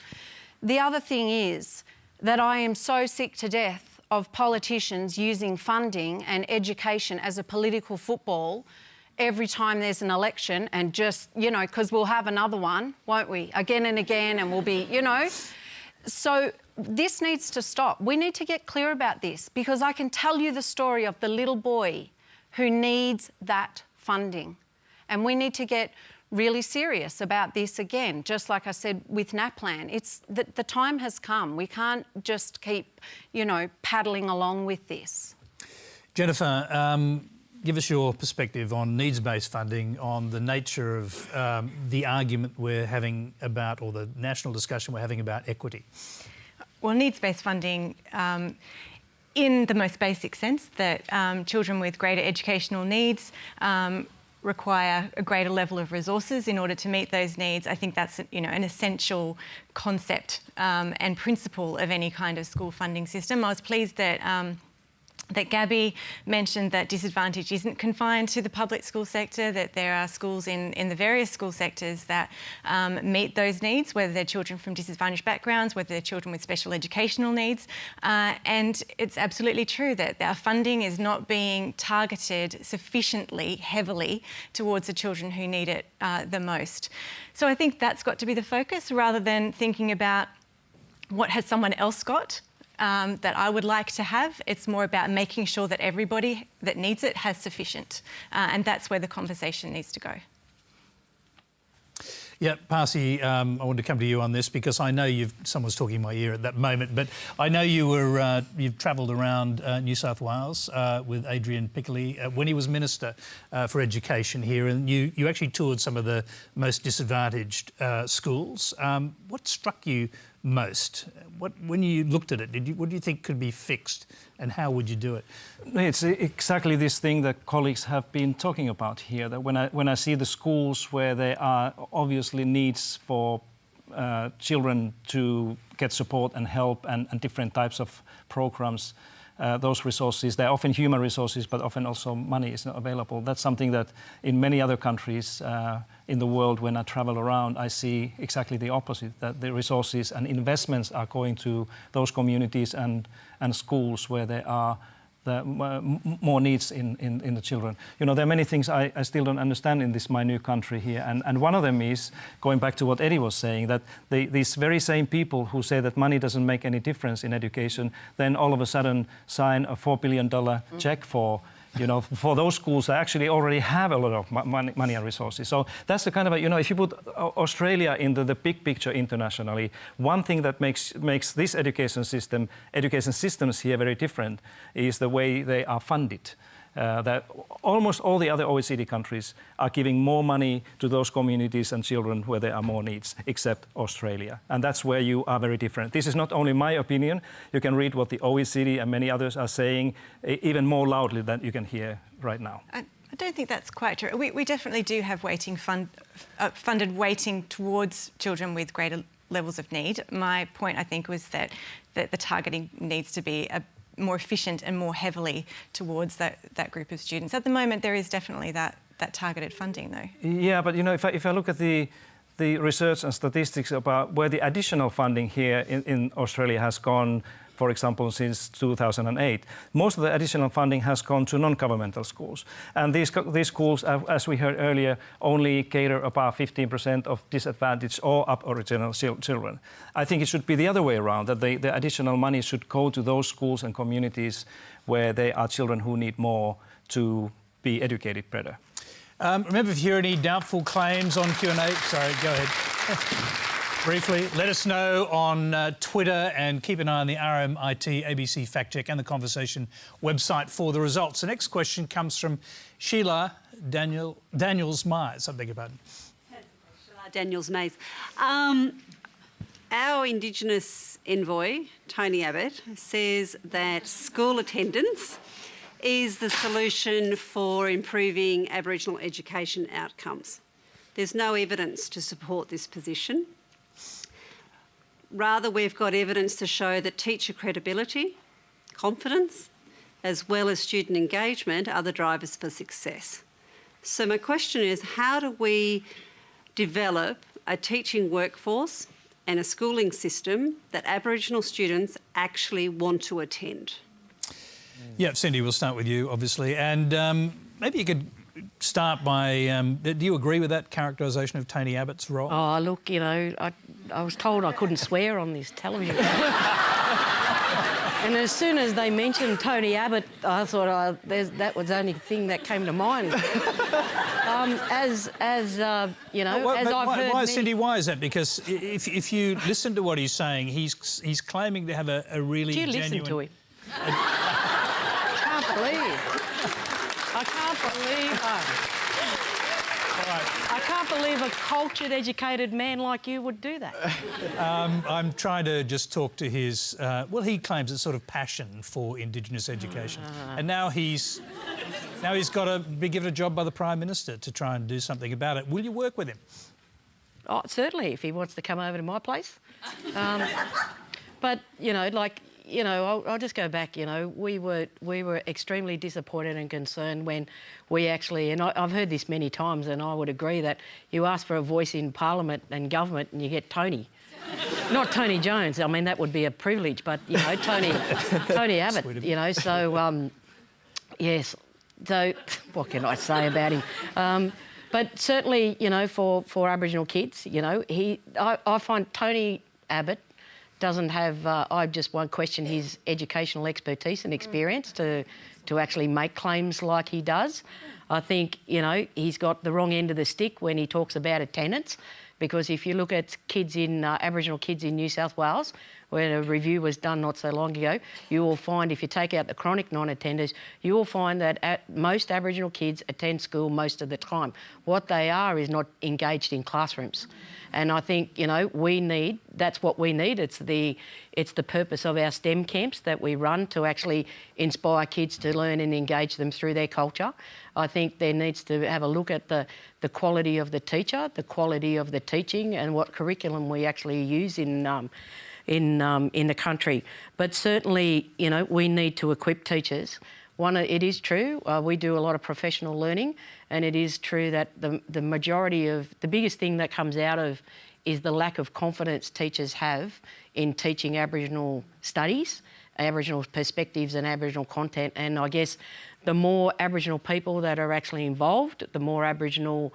The other thing is that I am so sick to death of politicians using funding and education as a political football every time there's an election, and just, you know, because we'll have another one, won't we? Again and again, and we'll be, you know. So this needs to stop. We need to get clear about this, because I can tell you the story of the little boy who needs that funding. And we need to get really serious about this again, just like I said with NAPLAN. It's the time has come. We can't just keep, you know, paddling along with this. Jennifer, give us your perspective on needs-based funding, on the nature of the argument we're having about, or the national discussion we're having about equity. Well, needs-based funding, in the most basic sense, that children with greater educational needs require a greater level of resources in order to meet those needs. I think that's, you know, an essential concept and principle of any kind of school funding system. I was pleased that that Gabby mentioned that disadvantage isn't confined to the public school sector, that there are schools in the various school sectors that meet those needs, whether they're children from disadvantaged backgrounds, whether they're children with special educational needs. And it's absolutely true that our funding is not being targeted sufficiently heavily towards the children who need it the most. So I think that's got to be the focus, rather than thinking about what has someone else got that I would like to have. It's more about making sure that everybody that needs it has sufficient. And that's where the conversation needs to go. Yeah, Parsi, I want to come to you on this because I know someone's talking in my ear at that moment, but I know you've travelled around New South Wales with Adrian Piccoli when he was Minister for Education here, and you actually toured some of the most disadvantaged schools. What struck you most? When you looked at it, what do you think could be fixed, and how would you do it? It's exactly this thing that colleagues have been talking about here, that when I see the schools where there are obviously needs for children to get support and help and different types of programs, those resources, they're often human resources, but often also money is not available. That's something that in many other countries in the world, when I travel around, I see exactly the opposite, that the resources and investments are going to those communities and schools where there are more needs in the children. You know, there are many things I still don't understand in this my new country here, and one of them is, going back to what Eddie was saying, that these very same people who say that money doesn't make any difference in education, then all of a sudden sign a $4 billion check for those schools that actually already have a lot of money and resources. So that's the kind of, if you put Australia into the big picture internationally, one thing that makes this education systems here very different is the way they are funded. That almost all the other OECD countries are giving more money to those communities and children where there are more needs, except Australia. And that's where you are very different. This is not only my opinion. You can read what the OECD and many others are saying even more loudly than you can hear right now. I don't think that's quite true. We definitely do have funded weighting towards children with greater levels of need. My point, I think, was that the targeting needs to be more efficient and more heavily towards that group of students. At the moment, there is definitely that targeted funding, though. Yeah, but if I look at the research and statistics about where the additional funding here in Australia has gone, for example, since 2008, most of the additional funding has gone to non-governmental schools. And these schools, as we heard earlier, only cater about 15% of disadvantaged or Aboriginal children. I think it should be the other way around, that the additional money should go to those schools and communities where there are children who need more to be educated better. Remember, if you hear any doubtful claims on Q&A, sorry, go ahead. Briefly, let us know on Twitter, and keep an eye on the RMIT ABC Fact Check and the Conversation website for the results. The next question comes from Sheila Daniels-Myers. I beg your pardon. Sheila Daniels-Myers. Our Indigenous envoy, Tony Abbott, says that school attendance is the solution for improving Aboriginal education outcomes. There's no evidence to support this position. Rather, we've got evidence to show that teacher credibility, confidence, as well as student engagement are the drivers for success. So my question is, how do we develop a teaching workforce and a schooling system that Aboriginal students actually want to attend? Yeah, Cindy, we'll start with you, obviously. And maybe you could start by, do you agree with that characterisation of Tony Abbott's role? Oh, look, I was told I couldn't swear on this television. And as soon as they mentioned Tony Abbott, I thought that was the only thing that came to mind. As I've heard... Cindy, why is that? Because if you listen to what he's saying, he's claiming to have a really genuine... Do you listen to him? I can't believe a cultured, educated man like you would do that. I'm trying to just talk to his... he claims it's sort of passion for Indigenous education. And now he's got to be given a job by the Prime Minister to try and do something about it. Will you work with him? Oh, certainly, if he wants to come over to my place. But, I'll just go back, we were extremely disappointed and concerned when we actually, and I've heard this many times, and I would agree that you ask for a voice in Parliament and government and you get Tony. Not Tony Jones, I mean, that would be a privilege, but, Tony Abbott, so, yes. So, what can I say about him? But certainly, for Aboriginal kids, I find Tony Abbott doesn't have, I just won't question his educational expertise and experience to actually make claims like he does. I think, he's got the wrong end of the stick when he talks about attendance, because if you look at kids in Aboriginal kids in New South Wales, where a review was done not so long ago, you will find, if you take out the chronic non-attenders, you will find that most Aboriginal kids attend school most of the time. What they are is not engaged in classrooms. And I think, you know, that's what we need. It's the purpose of our STEM camps that we run to actually inspire kids to learn and engage them through their culture. I think there needs to have a look at the quality of the teacher, the quality of the teaching, and what curriculum we actually use in the country. But certainly, you know, we need to equip teachers. It is true, we do a lot of professional learning, and it is true that the majority of, the biggest thing that comes out of is the lack of confidence teachers have in teaching Aboriginal studies, Aboriginal perspectives and Aboriginal content. And I guess the more Aboriginal people that are actually involved, the more Aboriginal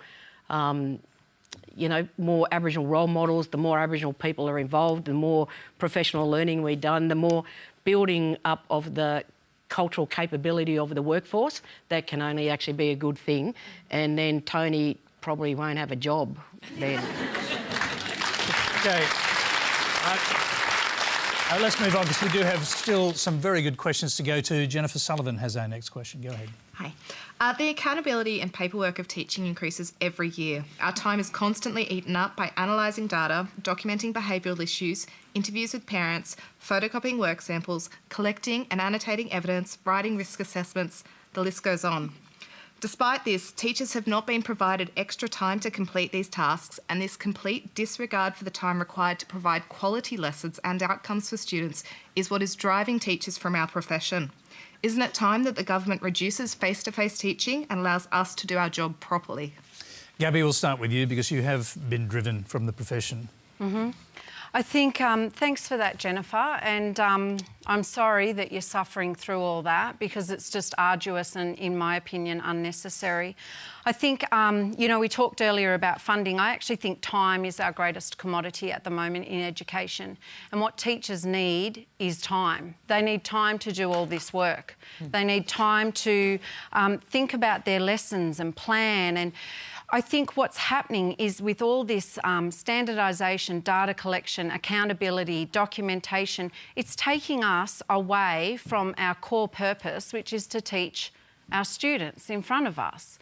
more Aboriginal role models, the more Aboriginal people are involved, the more professional learning we've done, the more building up of the cultural capability of the workforce. That can only actually be a good thing. And then Tony probably won't have a job then. Okay. Let's move on, because we do have still some very good questions to go to. Jennifer Sullivan has our next question. Go ahead. Hi. The accountability and paperwork of teaching increases every year. Our time is constantly eaten up by analysing data, documenting behavioural issues, interviews with parents, photocopying work samples, collecting and annotating evidence, writing risk assessments, the list goes on. Despite this, teachers have not been provided extra time to complete these tasks, and this complete disregard for the time required to provide quality lessons and outcomes for students is what is driving teachers from our profession. Isn't it time that the government reduces face-to-face teaching and allows us to do our job properly? Gabby, we'll start with you, because you have been driven from the profession. Mm-hmm. I think, thanks for that, Jennifer, and I'm sorry that you're suffering through all that, because it's just arduous and, in my opinion, unnecessary. I think, you know, we talked earlier about funding. I actually think time is our greatest commodity at the moment in education, and what teachers need is time. They need time to do all this work. They need time to think about their lessons and plan. And I think what's happening is, with all this standardisation, data collection, accountability, documentation, it's taking us away from our core purpose, which is to teach our students in front of us.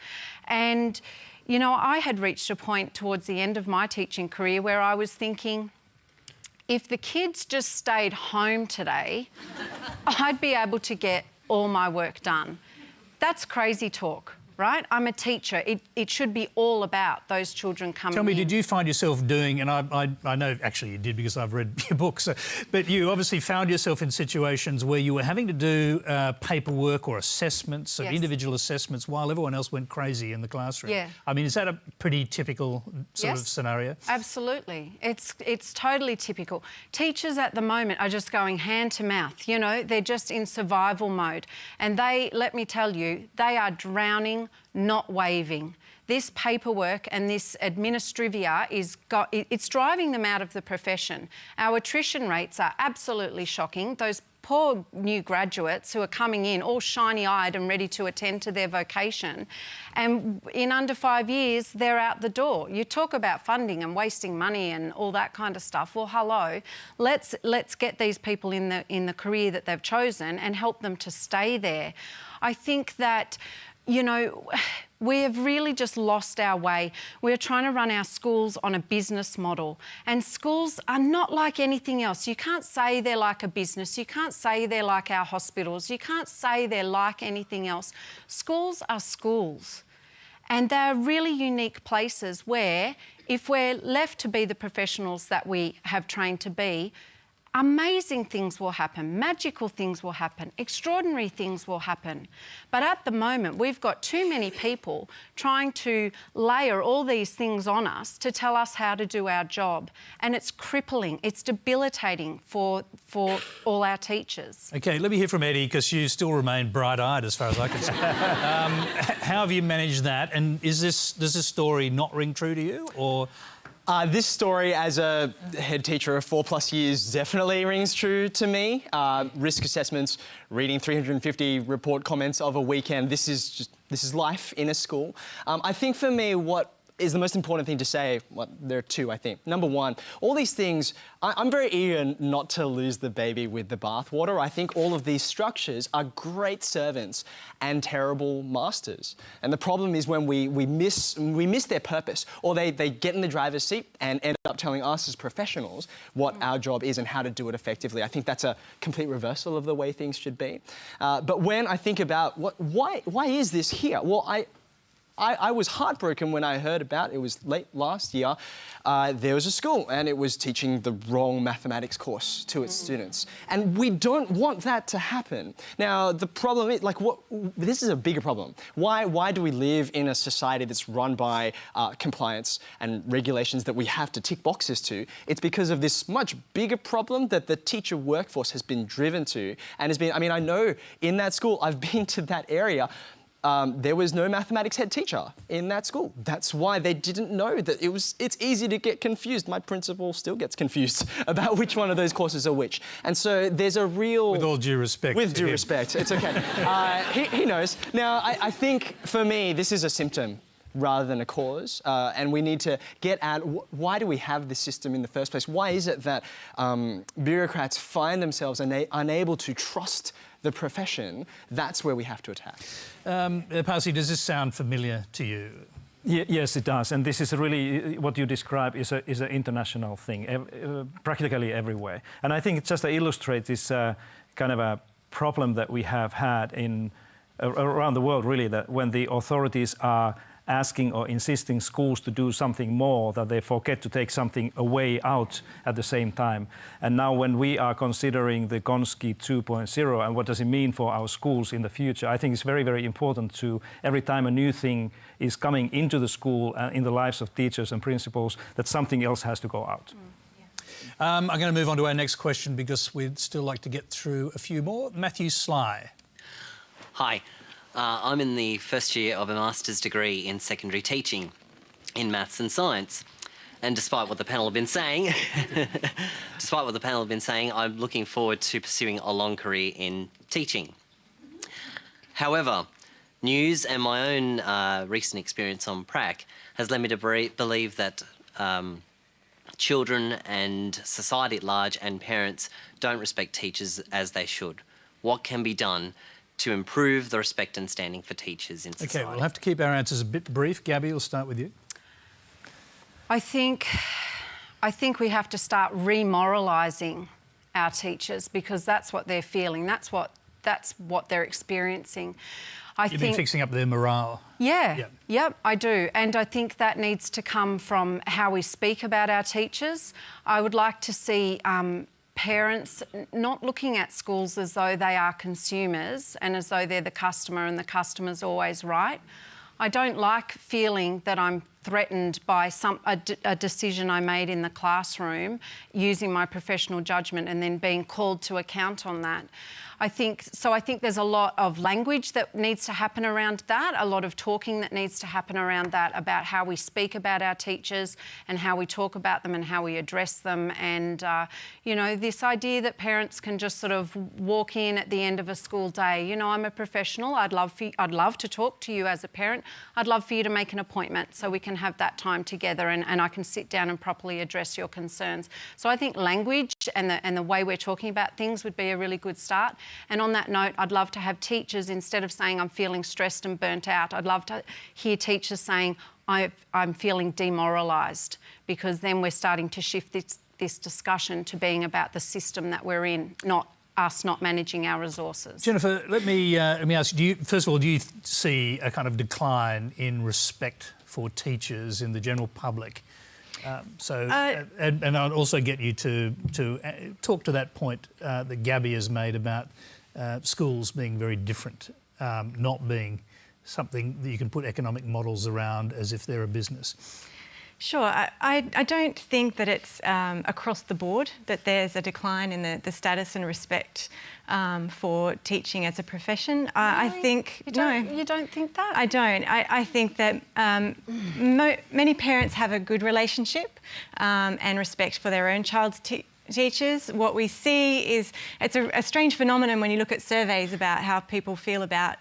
And, you know, I had reached a point towards the end of my teaching career where I was thinking, if the kids just stayed home today, I'd be able to get all my work done. That's crazy talk. Right? I'm a teacher. It should be all about those children coming in. Tell me, did you find yourself doing, and I know actually you did because I've read your books, but you obviously found yourself in situations where you were having to do paperwork or assessments, Yes. individual assessments, while everyone else went crazy in the classroom. Yeah. I mean, is that a pretty typical sort of scenario? Absolutely. It's totally typical. Teachers at the moment are just going hand to mouth, you know, they're just in survival mode. And they, let me tell you, they are drowning, not waving. This paperwork and this administrivia it's driving them out of the profession. Our attrition rates are absolutely shocking. Those poor new graduates who are coming in all shiny-eyed and ready to attend to their vocation, and in under 5 years they're out the door. You talk about funding and wasting money and all that kind of stuff. Well, hello, let's get these people in the career that they've chosen and help them to stay there. I think that, you know, we have really just lost our way. We're trying to run our schools on a business model, and schools are not like anything else. You can't say they're like a business. You can't say they're like our hospitals. You can't say they're like anything else. Schools are schools, and they're really unique places where, if we're left to be the professionals that we have trained to be, amazing things will happen, magical things will happen, extraordinary things will happen. But at the moment, we've got too many people trying to layer all these things on us to tell us how to do our job. And it's crippling, it's debilitating for all our teachers. OK, let me hear from Eddie, because you still remain bright-eyed as far as I can see. How have you managed that? And does this story not ring true to you, or...? This story, as a head teacher of 4+ years, definitely rings true to me. Risk assessments, reading 350 report comments of a weekend, this is life in a school. I think for me, what is the most important thing to say. Well, there are two, I think. Number one, all these things, I'm very eager not to lose the baby with the bathwater. I think all of these structures are great servants and terrible masters. And the problem is when we miss their purpose, or they get in the driver's seat and end up telling us as professionals what our job is and how to do it effectively. I think that's a complete reversal of the way things should be. But when I think about why is this here? Well, I was heartbroken when I heard about, it was late last year, there was a school and it was teaching the wrong mathematics course to its students. And we don't want that to happen. Now, the problem is, this is a bigger problem. Why do we live in a society that's run by compliance and regulations that we have to tick boxes to? It's because of this much bigger problem that the teacher workforce has been driven to and has been, I mean, I know in that school, I've been to that area, there was no mathematics head teacher in that school. That's why they didn't know that it's easy to get confused. My principal still gets confused about which one of those courses are which. And so there's a real... With all due respect. With due respect, it's okay. He knows. Now, I think for me, this is a symptom rather than a cause, and we need to get at why do we have this system in the first place? Why is it that bureaucrats find themselves unable to trust the profession? That's where we have to attack. Pasi, does this sound familiar to you? Yes, it does. And this is really, what you describe is an international thing, practically everywhere. And I think just to illustrate this kind of a problem that we have had around the world, really, that when the authorities are asking or insisting schools to do something more, that they forget to take something away out at the same time. And now when we are considering the Gonski 2.0 and what does it mean for our schools in the future, I think it's very, very important to, every time a new thing is coming into the school and in the lives of teachers and principals, that something else has to go out. I'm going to move on to our next question because we'd still like to get through a few more. Matthew Sly. Hi. I'm in the first year of a master's degree in secondary teaching in maths and science. And despite what the panel have been saying, I'm looking forward to pursuing a long career in teaching. However, news and my own recent experience on prac has led me to believe that children and society at large and parents don't respect teachers as they should. What can be done to improve the respect and standing for teachers in society? OK, we'll have to keep our answers a bit brief. Gabby, we'll start with you. I think we have to start remoralising our teachers because that's what they're feeling. That's what they're experiencing. You've been fixing up their morale. Yeah, yep, I do. And I think that needs to come from how we speak about our teachers. I would like to see parents not looking at schools as though they are consumers and as though they're the customer and the customer's always right. I don't like feeling that I'm threatened by a decision I made in the classroom using my professional judgment and then being called to account on that. I think there's a lot of language that needs to happen around that, a lot of talking that needs to happen around that about how we speak about our teachers and how we talk about them and how we address them. And, you know, this idea that parents can just sort of walk in at the end of a school day, you know, I'm a professional, I'd love to talk to you as a parent, I'd love for you to make an appointment so we can have that time together and I can sit down and properly address your concerns. So I think language and the way we're talking about things would be a really good start. And on that note, I'd love to have teachers, instead of saying I'm feeling stressed and burnt out, I'd love to hear teachers saying I'm feeling demoralised, because then we're starting to shift this discussion to being about the system that we're in, not us not managing our resources. Jennifer, let me ask you, first of all, do you see a kind of decline in respect for teachers in the general public? And I'll also get you to talk to that point that Gabby has made about schools being very different, not being something that you can put economic models around as if they're a business. Sure. I don't think that it's across the board that there's a decline in the status and respect for teaching as a profession. Really? I think... You don't think that? I don't. I think that many parents have a good relationship and respect for their own child's teachers. What we see is... It's a strange phenomenon when you look at surveys about how people feel about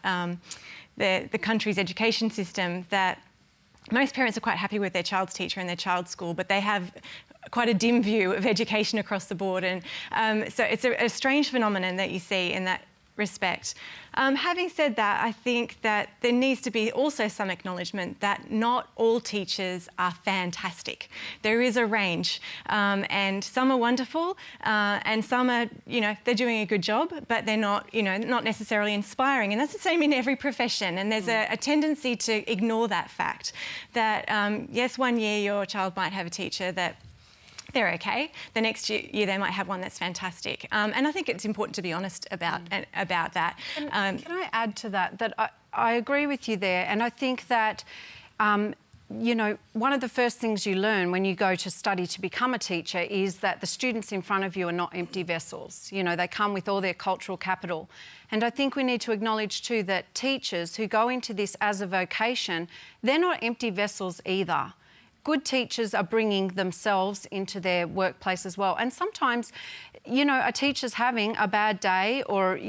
the country's education system, that most parents are quite happy with their child's teacher and their child's school, but they have quite a dim view of education across the board. And so it's a strange phenomenon that you see in that respect. Having said that, I think that there needs to be also some acknowledgement that not all teachers are fantastic. There is a range, and some are wonderful, and some are, they're doing a good job, but they're not, not necessarily inspiring. And that's the same in every profession. And there's a tendency to ignore that fact that, yes, one year your child might have a teacher that they're okay. The next year they might have one that's fantastic. And I think it's important to be honest about that. Can I add to that, that I agree with you there, and I think that, one of the first things you learn when you go to study to become a teacher is that the students in front of you are not empty vessels. They come with all their cultural capital. And I think we need to acknowledge too that teachers who go into this as a vocation, they're not empty vessels either. Good teachers are bringing themselves into their workplace as well. And sometimes, a teacher's having a bad day or,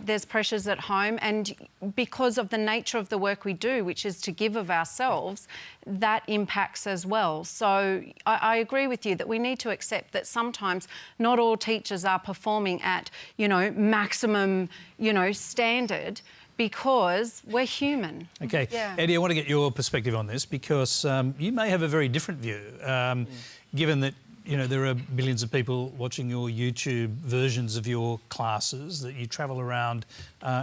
there's pressures at home, and because of the nature of the work we do, which is to give of ourselves, that impacts as well. So I agree with you that we need to accept that sometimes not all teachers are performing at, maximum, standard, because we're human. Okay, yeah. Eddie, I want to get your perspective on this because you may have a very different view, given that there are billions of people watching your YouTube versions of your classes, that you travel around,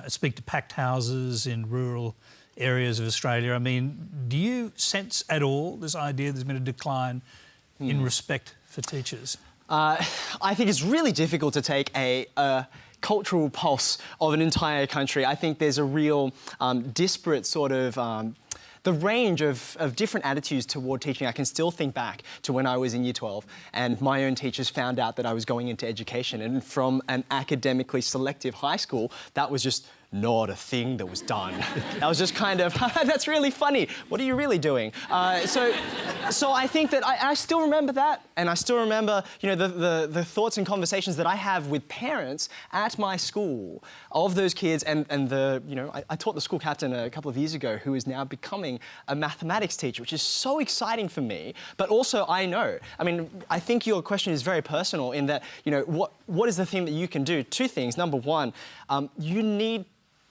speak to packed houses in rural areas of Australia. I mean, do you sense at all this idea there's been a decline in respect for teachers? I think it's really difficult to take a cultural pulse of an entire country. I think there's a real disparate sort of the range of different attitudes toward teaching. I can still think back to when I was in Year 12 and my own teachers found out that I was going into education, and from an academically selective high school, that was just not a thing that was done. That was just kind of, that's really funny. What are you really doing? So I think that I still remember that, and I still remember, the thoughts and conversations that I have with parents at my school of those kids, and I taught the school captain a couple of years ago who is now becoming a mathematics teacher, which is so exciting for me. But also I think your question is very personal in that, what is the thing that you can do? Two things. Number one, you need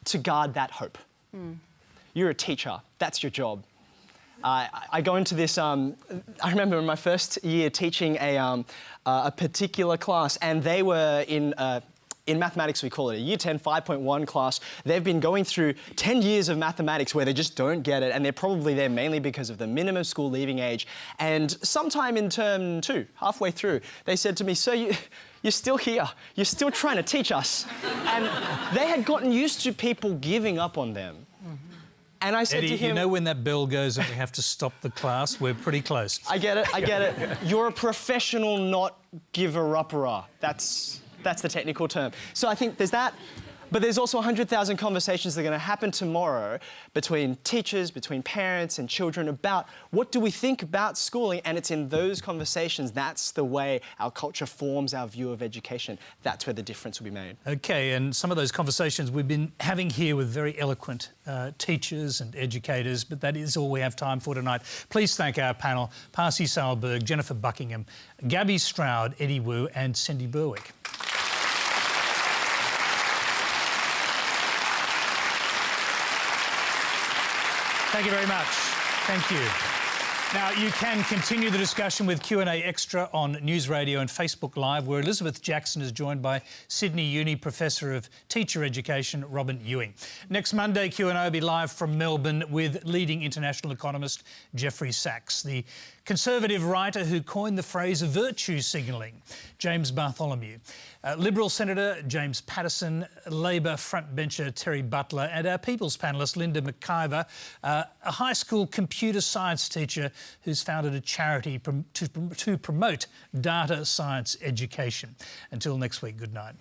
to guard that hope. You're a teacher. That's your job. I go into this, I remember in my first year teaching a particular class, and they were in mathematics, we call it a Year 10 5.1 class. They've been going through 10 years of mathematics where they just don't get it, and they're probably there mainly because of the minimum school leaving age. And sometime in term 2, halfway through, they said to me, "Sir, you're still here. You're still trying to teach us." And they had gotten used to people giving up on them. And I said Eddie, to him... when that bell goes and we have to stop the class, we're pretty close. I get it. You're a professional, not giver-upperer. That's the technical term. So I think there's that. But there's also 100,000 conversations that are going to happen tomorrow between teachers, between parents and children about what do we think about schooling, and it's in those conversations, that's the way our culture forms our view of education. That's where the difference will be made. Okay, and some of those conversations we've been having here with very eloquent teachers and educators, but that is all we have time for tonight. Please thank our panel, Parsi Salberg, Jennifer Buckingham, Gabby Stroud, Eddie Wu and Cindy Berwick. Thank you very much. Thank you. Now, you can continue the discussion with Q&A Extra on News Radio and Facebook Live, where Elizabeth Jackson is joined by Sydney Uni Professor of Teacher Education, Robin Ewing. Next Monday, Q&A will be live from Melbourne with leading international economist Jeffrey Sachs, the Conservative writer who coined the phrase virtue signalling, James Bartholomew, Liberal Senator James Paterson, Labor frontbencher Terry Butler, and our People's panellist Linda McIver, a high school computer science teacher who's founded a charity to promote data science education. Until next week, good night.